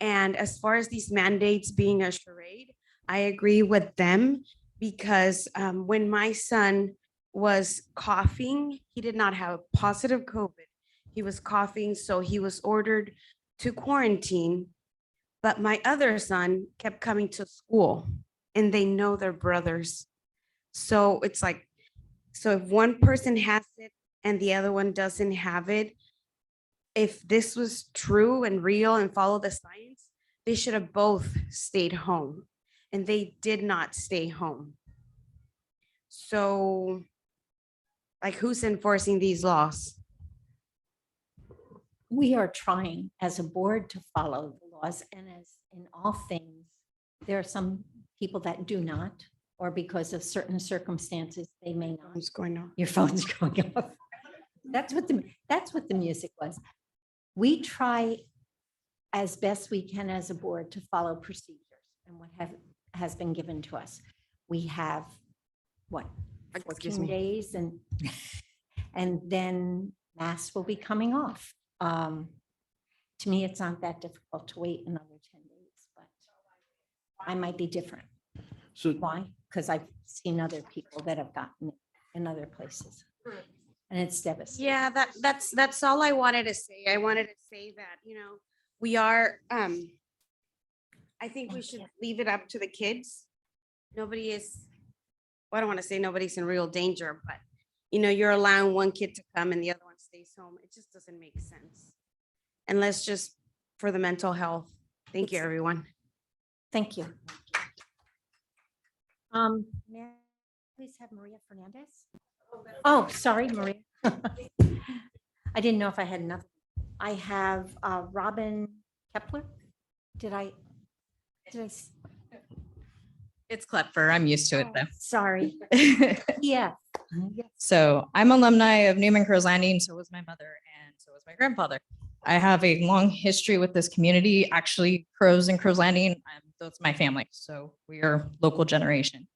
And as far as these mandates being a charade, I agree with them, because when my son was coughing, he did not have positive COVID. He was coughing, so he was ordered to quarantine. But my other son kept coming to school, and they know they're brothers. So it's like, so if one person has it and the other one doesn't have it, if this was true and real and follow the science, they should have both stayed home, and they did not stay home. So, like, who's enforcing these laws? We are trying as a board to follow the laws, and as in all things, there are some people that do not, or because of certain circumstances, they may not. What's going on? Your phone's going off. That's what the music was. We try as best we can as a board to follow procedures and what has been given to us. We have, what, Excuse 14 me. days, and then masks will be coming off. To me, it's not that difficult to wait another 10 days, but I might be different. So Why? Because I've seen other people that have gotten it in other places. And it's devastating. Yeah, that's all I wanted to say. I wanted to say that, you know, we are, I think we should leave it up to the kids. Nobody is, well, I don't want to say nobody's in real danger, but you know, you're allowing one kid to come and the other one stays home. It just doesn't make sense. And let's just, for the mental health. Thank you, everyone. Thank you. May I please have Maria Fernandez? Oh, sorry, Maria. I didn't know if I had enough. I have Robin Kepler. Did I? It's Klepfer. I'm used to it though. Sorry. Yeah. So I'm alumni of Newman Crows Landing. So was my mother and so was my grandfather. I have a long history with this community. Actually, Crows and Crows Landing, that's my family. So we are local generation.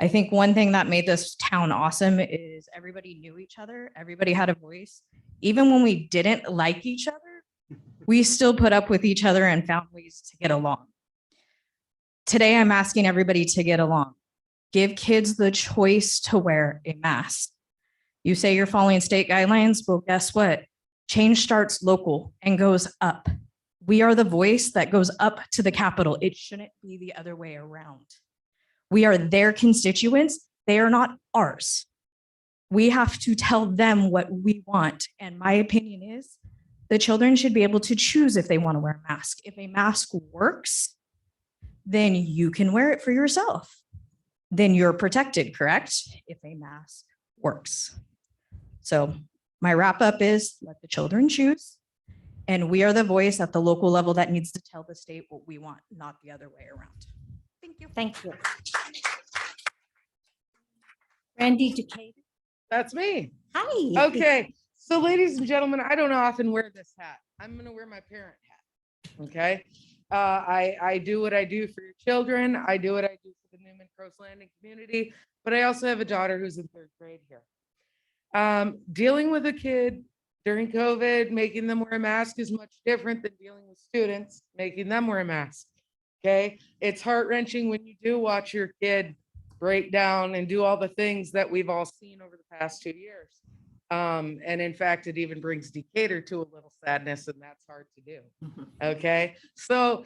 I think one thing that made this town awesome is everybody knew each other. Everybody had a voice. Even when we didn't like each other, we still put up with each other and found ways to get along. Today, I'm asking everybody to get along. Give kids the choice to wear a mask. You say you're following state guidelines. Well, guess what? Change starts local and goes up. We are the voice that goes up to the Capitol. It shouldn't be the other way around. We are their constituents. They are not ours. We have to tell them what we want. And my opinion is the children should be able to choose if they want to wear a mask. If a mask works, then you can wear it for yourself. Then you're protected, correct? If a mask works. So my wrap up is let the children choose. And we are the voice at the local level that needs to tell the state what we want, not the other way around. Thank you. Thank you. Randy Decatur. That's me. Hi. Okay, so ladies and gentlemen, I don't often wear this hat. I'm gonna wear my parent hat. Okay, I do what I do for your children. I do what I do for the Newman Crows Landing community, but I also have a daughter who's in 3rd grade here. Dealing with a kid during COVID, making them wear a mask is much different than dealing with students, making them wear a mask. Okay, it's heart-wrenching when you do watch your kid break down and do all the things that we've all seen over the past 2 years. And in fact, it even brings Decatur to a little sadness, and that's hard to do. Okay, so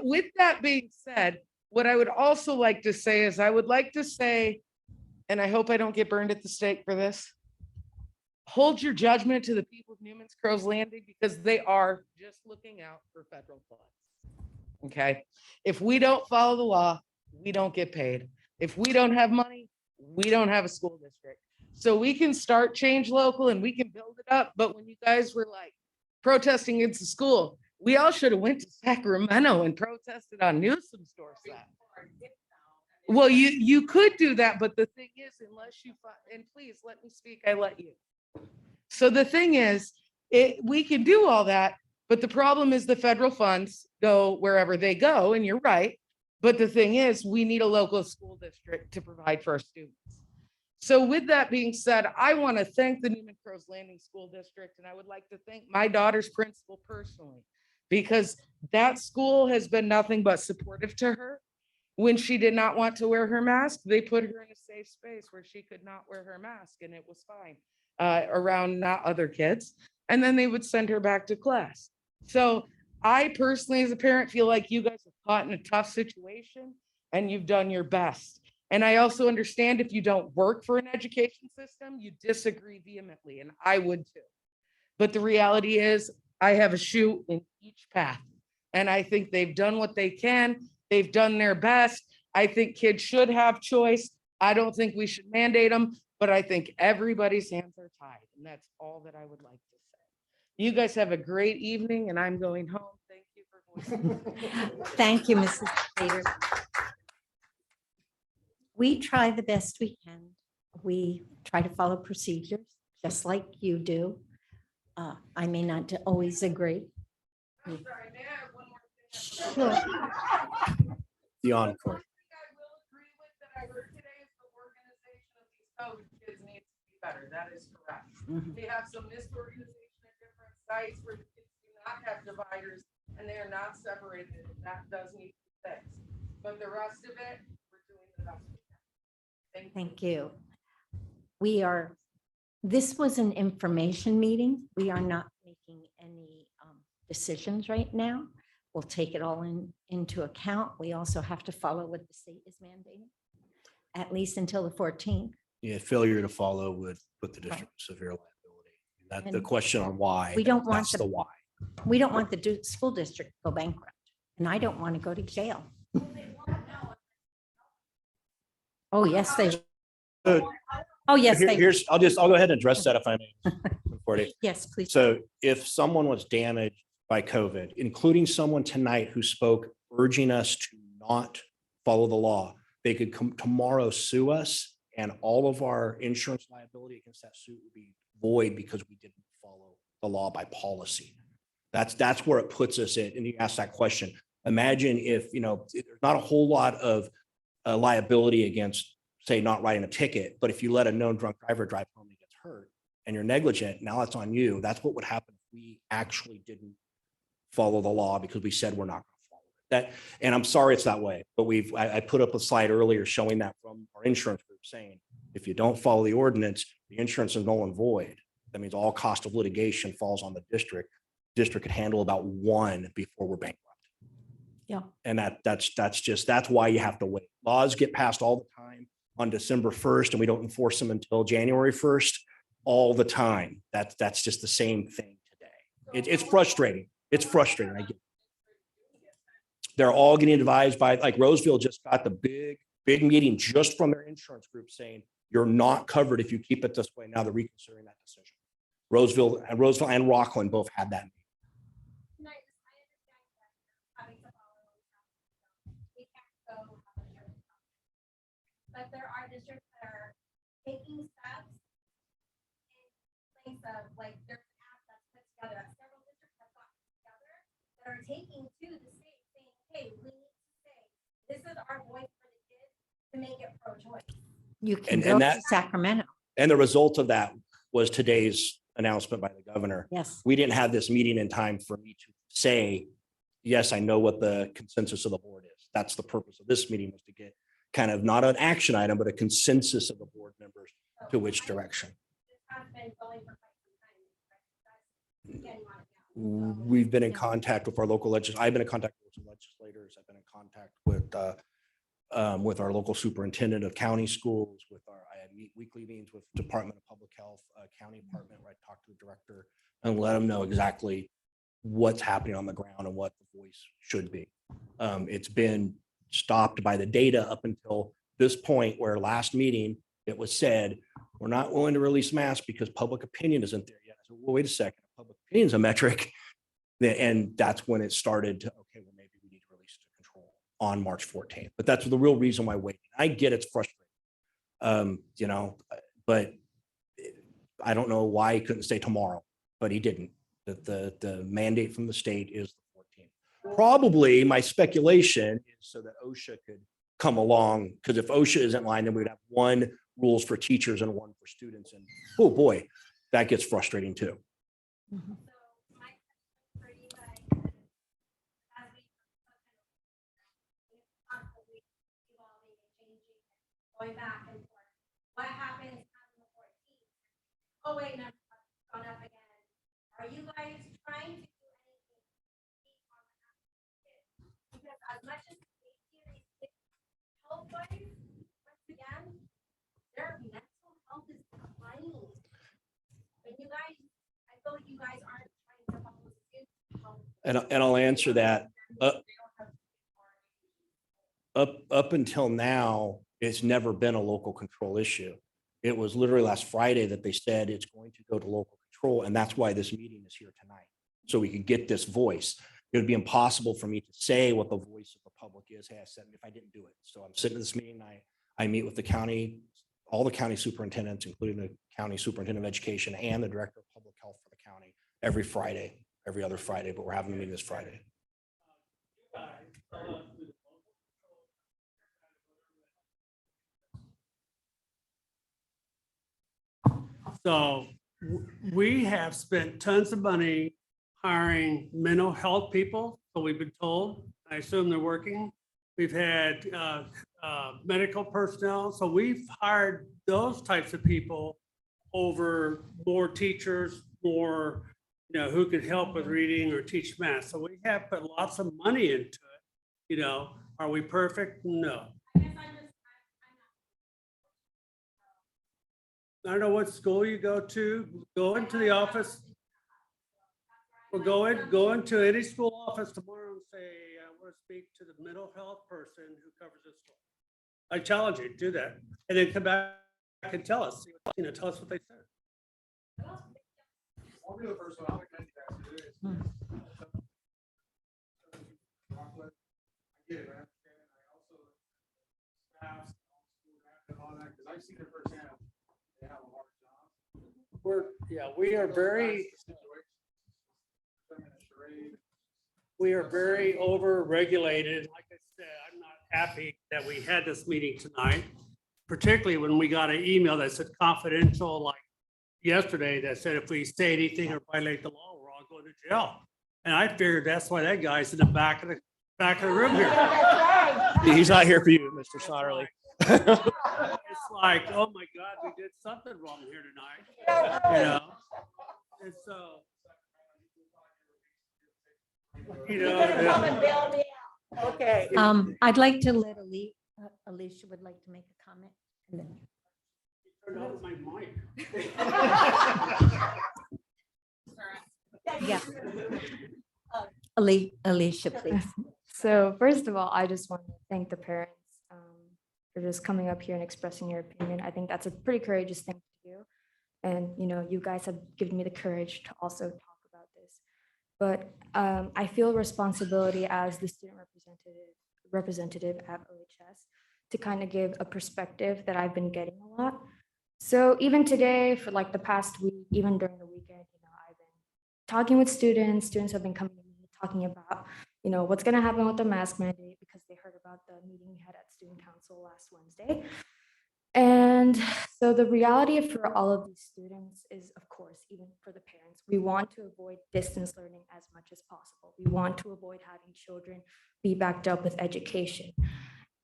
with that being said, what I would also like to say is I would like to say, and I hope I don't get burned at the stake for this, hold your judgment to the people of Newman's Crows Landing because they are just looking out for federal funds. Okay, if we don't follow the law, we don't get paid. If we don't have money, we don't have a school district. So we can start change local and we can build it up. But when you guys were like protesting against the school, we all should have went to Sacramento and protested on Newsom's doorstep. Well, you could do that, but the thing is, unless you and please let me speak, I let you. So the thing is, we can do all that, but the problem is the federal funds go wherever they go, and you're right. But the thing is, we need a local school district to provide for our students. So with that being said, I want to thank the Newman Crows Landing School District, and I would like to thank my daughter's principal personally, because that school has been nothing but supportive to her. When she did not want to wear her mask, they put her in a safe space where she could not wear her mask, and it was fine around not other kids. And then they would send her back to class. So I personally, as a parent, feel like you guys have caught in a tough situation and you've done your best. And I also understand if you don't work for an education system, you disagree vehemently, and I would too. But the reality is I have a shoe in each path, and I think they've done what they can. They've done their best. I think kids should have choice. I don't think we should mandate them, but I think everybody's hands are tied, and that's all that I would like to say. You guys have a great evening, and I'm going home. Thank you for voicing. Thank you, Mrs. Decatur. We try the best we can. We try to follow procedures, just like you do. I may not always agree. I'm sorry, may I have one more thing? Sure. The encore. One thing I will agree with that I heard today is the organization of these COVID kids needs to be better. That is correct. We have some misorganization at different sites where the kids do not have dividers and they are not separated. And that does need to be fixed. But the rest of it, we're doing the best we can. Thank you. This was an information meeting. We are not making any decisions right now. We'll take it all into account. We also have to follow what the state is mandating, at least until the 14th. Yeah, failure to follow would put the district in severe liability. That's the And question on why. we don't want That's the why. We don't want the school district to go bankrupt, and I don't want to go to jail. Oh, yes, they. Oh, yes, they. I'll go ahead and address that if I may. Yes, please. So if someone was damaged by COVID, including someone tonight who spoke urging us to not follow the law, they could come tomorrow sue us, and all of our insurance liability against that suit would be void because we didn't follow the law by policy. That's where it puts us in. And you ask that question. Imagine if, there's not a whole lot of liability against, say, not writing a ticket, but if you let a known drunk driver drive home and gets hurt and you're negligent, now it's on you. That's what would happen if we actually didn't follow the law because we said we're not going to follow it. That, and I'm sorry it's that way, but I put up a slide earlier showing that from our insurance group saying, if you don't follow the ordinance, the insurance is null and void. That means all cost of litigation falls on the district. District could handle about one before we're bankrupt. Yeah. And that's why you have to wait. Laws get passed all the time on December 1st, and we don't enforce them until January 1st all the time. That's just the same thing today. It's frustrating. It's frustrating. I get it. They're all getting advised by, like Roseville just got the big meeting just from their insurance group saying, you're not covered if you keep it this way. Now they're reconsidering that decision. Roseville and Rockland both had that. But there are districts that are taking steps in place of, like, there's an app that's put together, several districts have gotten together that are taking to the state saying, hey, we need to say, this is our voice for the kids to make it pro-choice. You can And go to that- Sacramento. And the result of that was today's announcement by the governor. Yes. We didn't have this meeting in time for me to say, yes, I know what the consensus of the board is. That's the purpose of this meeting, was to get kind of not an action item, but a consensus of the board members to which direction. This has been going for quite some time. That's getting on it now. So, We've been in contact with our local I've been in contact with some legislators. I've been in contact with our local superintendent of county schools, I meet weekly meetings with Department of Public Health, county department, where I talk to the director and let them know exactly what's happening on the ground and what the voice should be. It's been stopped by the data up until this point, where last meeting, it was said, we're not willing to release masks because public opinion isn't there yet. So, well, wait a second, public opinion is a metric. And that's when it started to, okay, well, maybe we need to release to control on March 14th. But that's the real reason why waiting. I get it's frustrating, but I don't know why he couldn't say tomorrow, but he didn't. The mandate from the state is the 14th. Probably my speculation is so that OSHA could come along, because if OSHA isn't in line, then we'd have one rules for teachers and one for students. And oh boy, that gets frustrating too. Mm-hmm. Going back and forth. What happens on the 14th? Oh, wait, no, it's gone up again. Are you guys trying to do anything? Because as much as health wise, once again, their mental health is declining. And you guys, I feel like you guys aren't trying to help the students' health. And I'll answer that. Up until now, it's never been a local control issue. It was literally last Friday that they said it's going to go to local control. And that's why this meeting is here tonight. So we could get this voice. It would be impossible for me to say what the voice of the public is. Hey, I said, if I didn't do it. So I'm sitting in this meeting. I meet with the county, all the county superintendents, including the county superintendent of education and the director of public health for the county every Friday, every other Friday, but we're having a meeting this Friday. So we have spent tons of money hiring mental health people. So we've been told, I assume they're working. We've had medical personnel. So we've hired those types of people over more teachers, more, who could help with reading or teach math. So we have put lots of money into it. Are we perfect? No. I don't know what school you go to. Go into the office. Or go into any school office tomorrow and say, I want to speak to the mental health person who covers this school. I challenge you to do that, and then come back and tell us. Tell us what they said. I'll be the first one. I get it, man. And I also staff and all that, because I've seen it firsthand. They have a hard job. We are very over-regulated. Like I said, I'm not happy that we had this meeting tonight, particularly when we got an email that said confidential, like yesterday, that said if we say anything or violate the law, we're all going to jail. And I figured that's why that guy's in the back of back of the room here. He's not here for you, Mr. Sotterly. It's like, oh my God, we did something wrong here tonight, you know? And so, you know, yeah. Okay. I'd like to let Alicia would like to make a comment. and then- Turn off my mic. Yeah. Alicia, please. So first of all, I just want to thank the parents for just coming up here and expressing your opinion. I think that's a pretty courageous thing to do. And, you know, you guys have given me the courage to also talk about this. But I feel responsibility as the student representative at OHS to kind of give a perspective that I've been getting a lot. So even today, for like the past week, even during the weekend, you know, I've been talking with students. Students have been coming to me talking about, you know, what's going to happen with the mask mandate because they heard about the meeting we had at student council last Wednesday. And so the reality for all of these students is, of course, even for the parents, we want to avoid distance learning as much as possible. We want to avoid having children be backed up with education.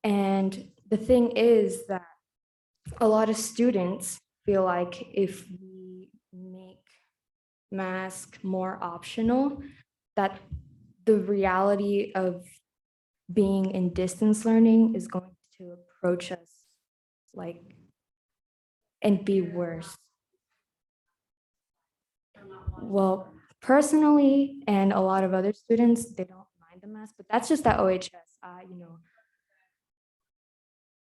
And the thing is that a lot of students feel like if we make mask more optional, that the reality of being in distance learning is going to approach us like and be worse. Well, personally, and a lot of other students, they don't mind the mask, but that's just at OHS. You know,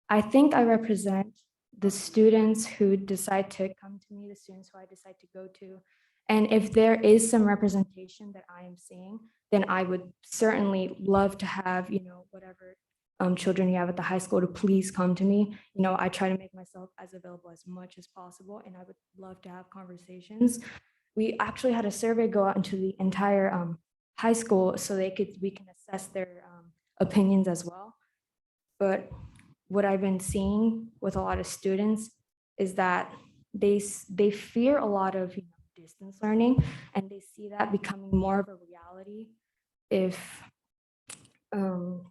I think I represent the students who decide to come to me, the students who I decide to go to. And if there is some representation that I am seeing, then I would certainly love to have, you know, whatever children you have at the high school to please come to me. You know, I try to make myself as available as much as possible, and I would love to have conversations. We actually had a survey go out into the entire high school so we can assess their opinions as well. But what I've been seeing with a lot of students is that they fear a lot of, you know, distance learning, and they see that becoming more of a reality if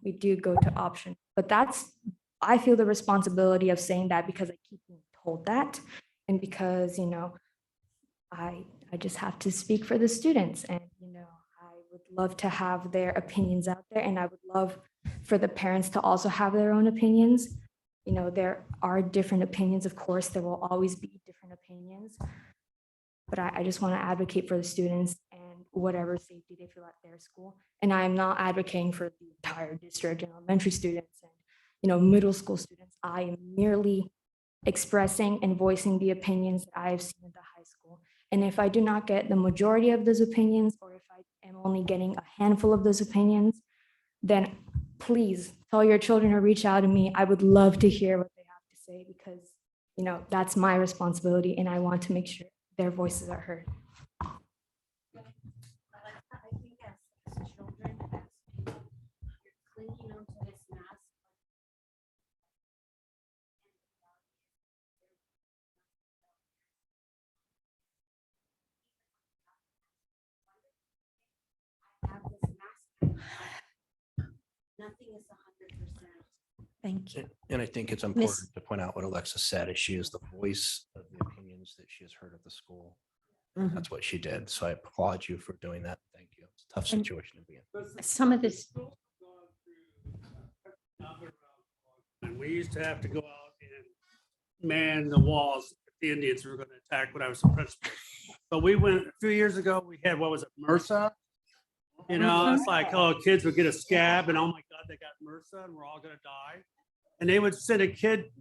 we do go to option. But I feel the responsibility of saying that because I keep being told that, and because, you know, I just have to speak for the students, and, you know, I would love to have their opinions out there, and I would love for the parents to also have their own opinions. You know, there are different opinions, of course, there will always be different opinions, but I just want to advocate for the students and whatever safety they feel at their school. And I'm not advocating for the entire district and elementary students and, you know, middle school students. I am merely expressing and voicing the opinions that I have seen at the high school. And if I do not get the majority of those opinions, or if I am only getting a handful of those opinions, then please tell your children to reach out to me. I would love to hear what they have to say because, you know, that's my responsibility, and I want to make sure their voices are heard. I think as children, as people, you're clinging onto this mask. Have this mask. Nothing is 100%. Thank you. And I think it's important to point out what Alexis said, is she is the voice of the opinions that she has heard at the school. Mhm. That's what she did. So I applaud you for doing that. Thank you. It's a tough And- situation to be in. Some of this, And we used to have to go out and man the walls if the Indians were going to attack when I was the principal. But we went a few years ago, we had, what was it, MRSA? You know, it's like, oh, kids would get a scab and oh my God, they got MRSA and we're all going to die. And they would send a kid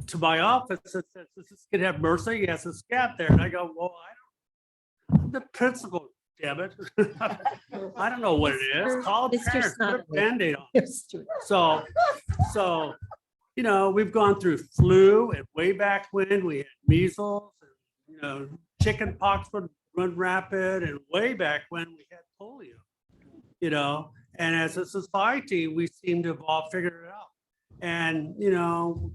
to my office that says, does this kid have MRSA? He has a scab there. And I go, well, I'm the principal, damn it. I don't know what it is. Call the Mr. parents, put a Snotley. Band-Aid on. Yes, Stuart. So, you know, we've gone through flu, and way back when we had measles, and, you know, chicken pox would run rapid, and way back when we had polio, you know, and as a society, we seem to have all figured it out. And, you know,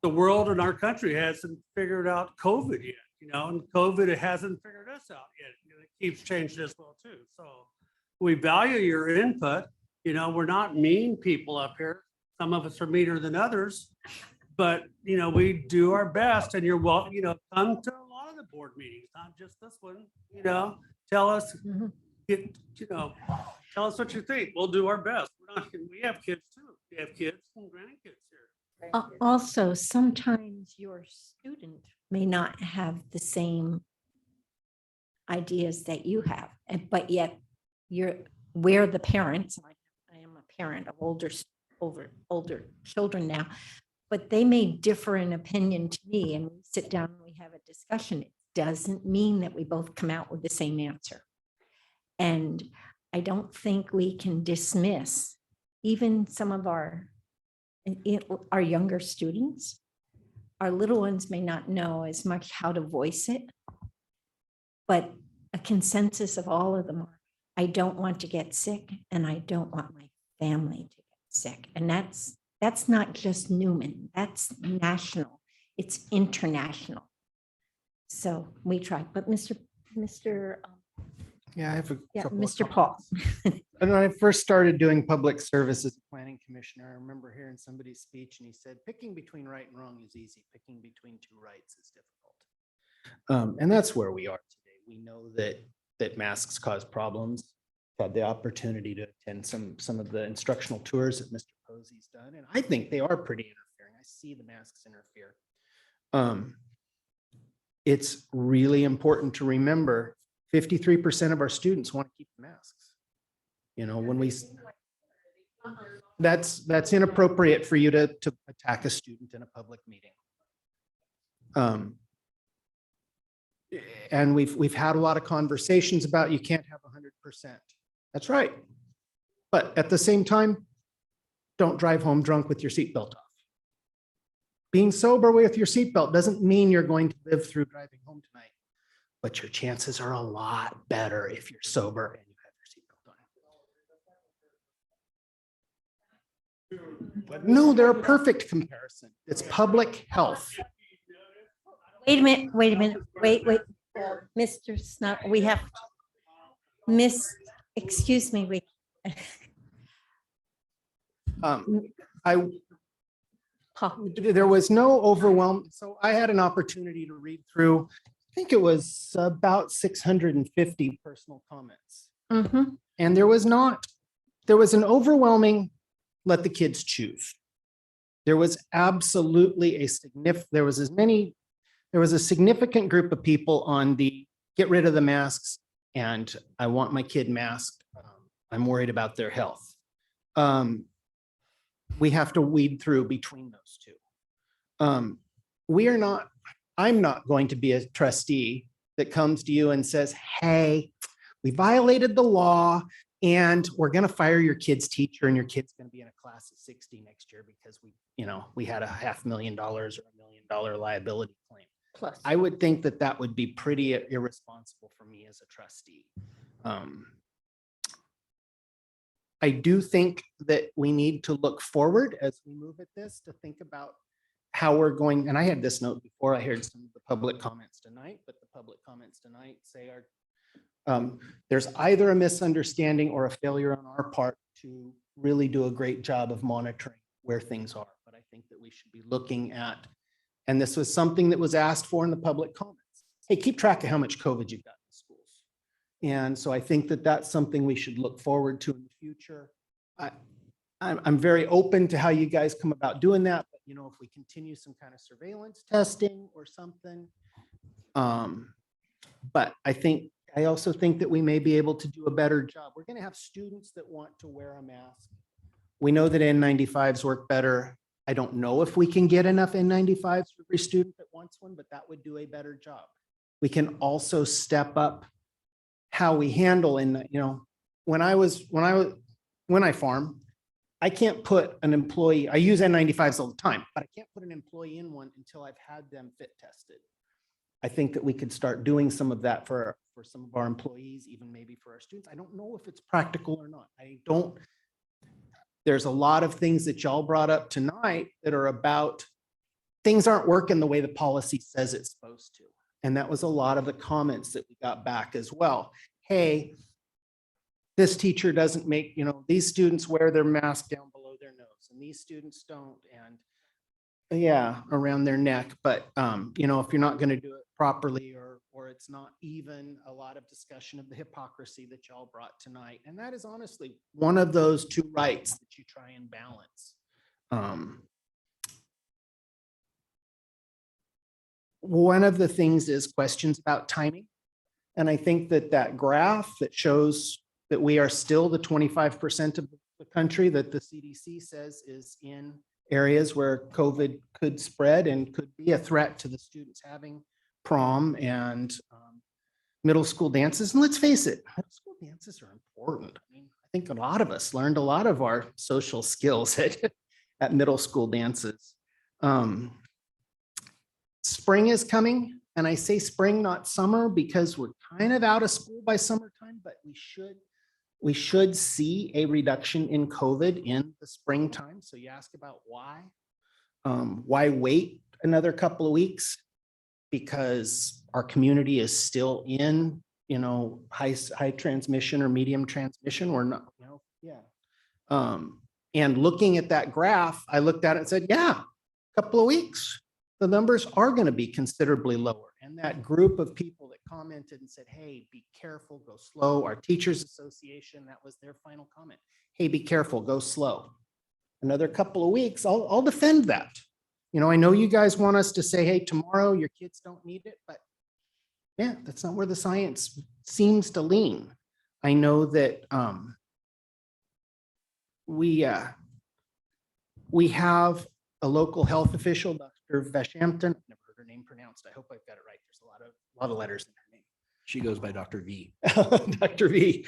the world and our country hasn't figured out COVID yet, you know, and COVID hasn't figured us out yet. You know, it keeps changing as well too. So we value your input, We're not mean people up here. Some of us are meaner than others. But, we do our best, and you're welcome, come to a lot of the board meetings, not just this one, tell us, tell us what you think. We'll do our best. We have kids too. We have kids and grandkids here. Also, sometimes your student may not have the same ideas that you have, but yet we're the parents. I am a parent of older children now, but they may differ in opinion to me, and we sit down and we have a discussion. It doesn't mean that we both come out with the same answer. And I don't think we can dismiss even some of our younger students. Our little ones may not know as much how to voice it, but a consensus of all of them are, I don't want to get sick, and I don't want my family to get sick. And that's not just Newman, that's national, it's international. So we try, but Yeah, I have a couple of Mr. Paul. And when I first started doing public service as a planning commissioner, I remember hearing somebody's speech and he said, picking between right and wrong is easy. Picking between two rights is difficult. And that's where we are today. We know that masks cause problems. Had the opportunity to attend some of the instructional tours that Mr. Posey's done, and I think they are pretty interfering. I see the masks interfere. It's really important to remember 53% of our students want to keep the masks. When that's inappropriate for you to attack a student in a public meeting. And we've had a lot of conversations about you can't have 100%. That's right. But at the same time, don't drive home drunk with your seatbelt off. Being sober with your seatbelt doesn't mean you're going to live through driving home tonight, but your chances are a lot better if you're sober and you have your seatbelt on. No, they're a perfect comparison. It's public health. Wait a minute, wait. Mr. Snow, we have, excuse me, wait. There was no overwhelm. So I had an opportunity to read through, I think it was about 650 personal comments. And there was an overwhelming, let the kids choose. There was absolutely a significant group of people on the get rid of the masks and I want my kid masked. I'm worried about their health. We have to weed through between those two. I'm not going to be a trustee that comes to you and says, hey, we violated the law and we're going to fire your kid's teacher and your kid's going to be in a class of 60 next year because we had a $500,000 or $1 million liability claim. Plus, I would think that would be pretty irresponsible for me as a trustee. I do think that we need to look forward as we move at this to think about how we're going. And I had this note before I heard some of the public comments tonight, but the public comments tonight say there's either a misunderstanding or a failure on our part to really do a great job of monitoring where things are. But I think that we should be looking at, and this was something that was asked for in the public comments. Hey, keep track of how much COVID you've got in the schools. And so I think that that's something we should look forward to in the future. I'm very open to how you guys come about doing that, but if we continue some kind of surveillance testing or something. But I also think that we may be able to do a better job. We're going to have students that want to wear a mask. We know that N95s work better. I don't know if we can get enough N95s for every student that wants one, but that would do a better job. We can also step up how we handle when I farm, I can't put an employee, I use N95s all the time, but I can't put an employee in one until I've had them fit tested. I think that we could start doing some of that for some of our employees, even maybe for our students. I don't know if it's practical or not. There's a lot of things that y'all brought up tonight that are about things aren't working the way the policy says it's supposed to. And that was a lot of the comments that we got back as well. Hey, this teacher doesn't make, these students wear their mask down below their nose and these students don't. And yeah, around their neck. But, if you're not going to do it properly or it's not even, a lot of discussion of the hypocrisy that y'all brought tonight. And that is honestly one of those two rights that you try and balance. One of the things is questions about timing. And I think that graph that shows that we are still the 25% of the country that the CDC says is in areas where COVID could spread and could be a threat to the students having prom and middle school dances. And let's face it, middle school dances are important. I mean, I think a lot of us learned a lot of our social skills at middle school dances. Spring is coming, and I say spring, not summer, because we're kind of out of school by summertime, but we should see a reduction in COVID in the springtime. So you ask about why. Why wait another couple of weeks? Because our community is still in, high transmission or medium transmission. We're not, and looking at that graph, I looked at it and said, yeah, a couple of weeks, the numbers are going to be considerably lower. And that group of people that commented and said, hey, be careful, go slow. Our Teachers Association, that was their final comment. Hey, be careful, go slow. Another couple of weeks, I'll defend that. I know you guys want us to say, hey, tomorrow your kids don't need it, but yeah, that's not where the science seems to lean. I know that we have a local health official, Dr. Veshampton. I've never heard her name pronounced. I hope I've got it right. There's a lot of letters in her name. She goes by Dr. V. Dr. V.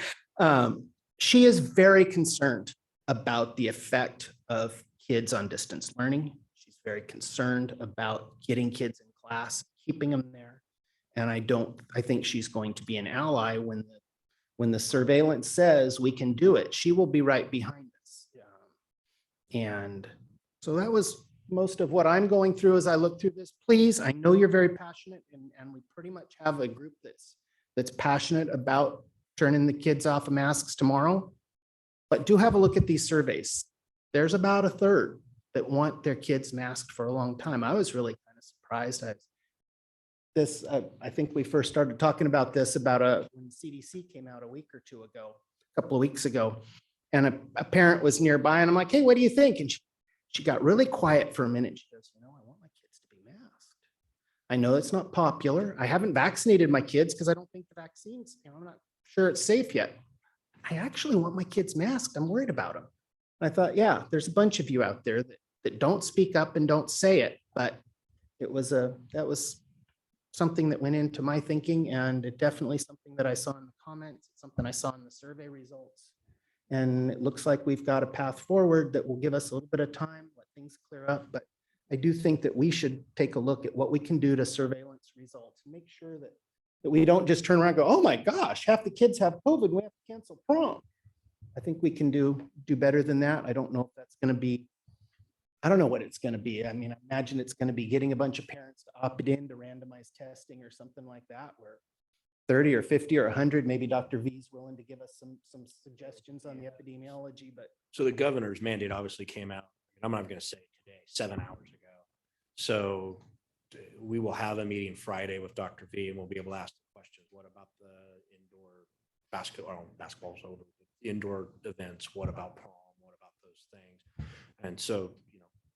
She is very concerned about the effect of kids on distance learning. She's very concerned about getting kids in class, keeping them there. And I think she's going to be an ally when the surveillance says we can do it. She will be right behind us. And so that was most of what I'm going through as I look through this. Please, I know you're very passionate, and we pretty much have a group that's passionate about turning the kids off of masks tomorrow. But do have a look at these surveys. There's about a third that want their kids masked for a long time. I was really kind of surprised. I think we first started talking about this when CDC came out a couple of weeks ago, and a parent was nearby, and I'm like, hey, what do you think? And she got really quiet for a minute. She goes, I want my kids to be masked. I know it's not popular. I haven't vaccinated my kids because I don't think the vaccines, I'm not sure it's safe yet. I actually want my kids masked. I'm worried about them. And I thought, yeah, there's a bunch of you out there that don't speak up and don't say it, but that was something that went into my thinking, and it definitely something that I saw in the comments, something I saw in the survey results. And it looks like we've got a path forward that will give us a little bit of time, let things clear up. But I do think that we should take a look at what we can do to surveillance results and make sure that we don't just turn around and go, oh my gosh, half the kids have COVID, we have to cancel prom. I think we can do better than that. I don't know if that's going to be, I don't know what it's going to be. I mean, I imagine it's going to be getting a bunch of parents to opt in to randomized testing or something like that, where 30 or 50 or 100, maybe Dr. V is willing to give us some suggestions on the epidemiology. But So the governor's mandate obviously came out, I'm not going to say today, 7 hours ago. So we will have a meeting Friday with Dr. V, and we'll be able to ask the questions. What about the indoor basketball's over, indoor events? What about prom? What about those things? And so,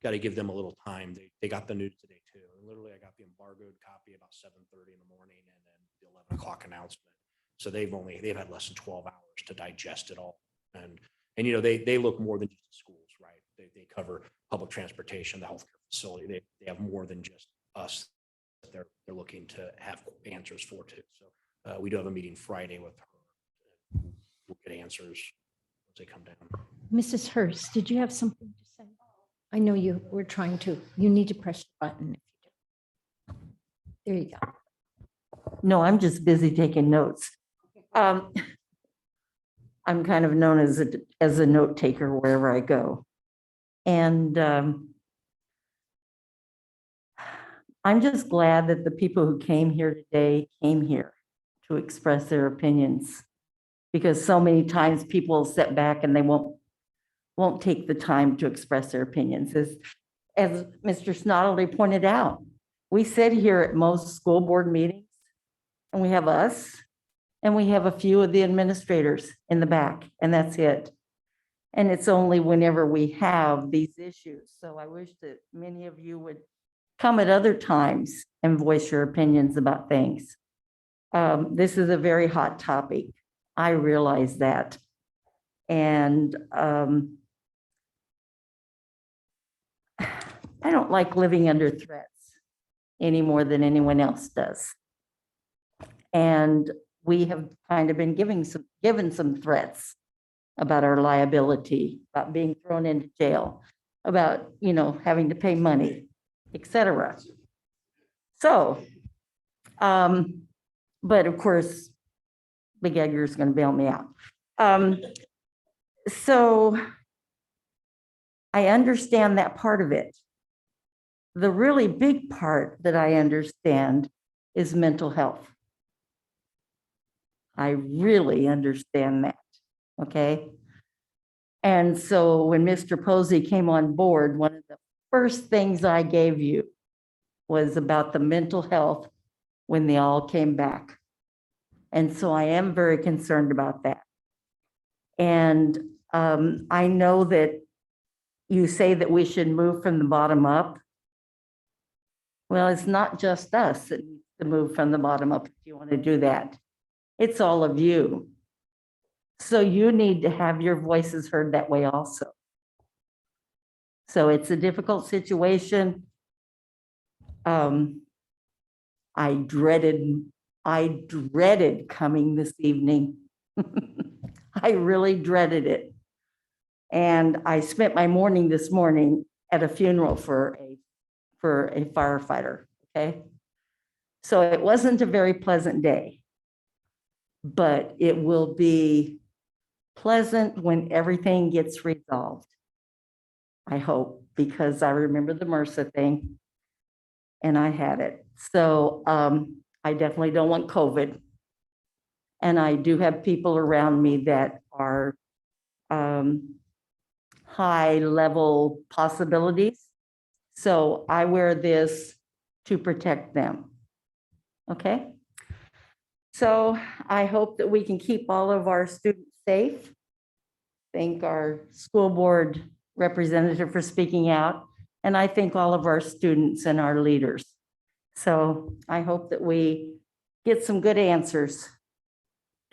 got to give them a little time. They got the news today too. And literally, I got the embargoed copy about 7:30 in the morning, and then the 11 o'clock announcement. So they've had less than 12 hours to digest it all. And they look more than just the schools, right? They cover public transportation, the healthcare facility. They have more than just us that they're looking to have answers for too. So we do have a meeting Friday with her. We'll get answers once they come down. Mrs. Hurst, did you have something to say? I know you were trying to. You need to press the button. There you go. No, I'm just busy taking notes. I'm kind of known as a note taker wherever I go. And I'm just glad that the people who came here today came here to express their opinions. because so many times people sit back and they won't take the time to express their opinions. As Mr. Snodley pointed out, we sit here at most school board meetings, and we have us, and we have a few of the administrators in the back, and that's it. And it's only whenever we have these issues. So I wish that many of you would come at other times and voice your opinions about things. This is a very hot topic. I realize that. And I don't like living under threats any more than anyone else does. And we have kind of been given some threats about our liability, about being thrown into jail, about, having to pay money, etc. So, but of course, Big Edgar is going to bail me out. So I understand that part of it. The really big part that I understand is mental health. I really understand that, okay? And so when Mr. Posey came on board, one of the first things I gave you was about the mental health when they all came back. And so I am very concerned about that. And I know that you say that we should move from the bottom up. Well, it's not just us that needs to move from the bottom up if you want to do that. It's all of you. So you need to have your voices heard that way also. So it's a difficult situation. I dreaded coming this evening. I really dreaded it. And I spent my morning this morning at a funeral for a firefighter, okay? So it wasn't a very pleasant day, but it will be pleasant when everything gets resolved. I hope, because I remember the MRSA thing and I had it. So I definitely don't want COVID. And I do have people around me that are high level possibilities. So I wear this to protect them. Okay? So I hope that we can keep all of our students safe. Thank our school board representative for speaking out. And I thank all of our students and our leaders. So I hope that we get some good answers.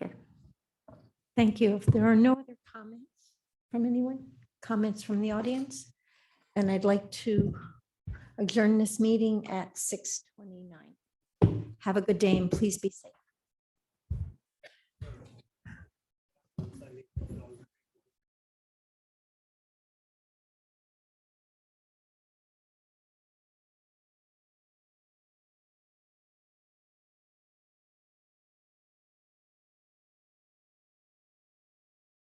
Okay. Thank you. If there are no other comments from anyone, comments from the audience, and I'd like to adjourn this meeting at 6:29. Have a good day and please be safe.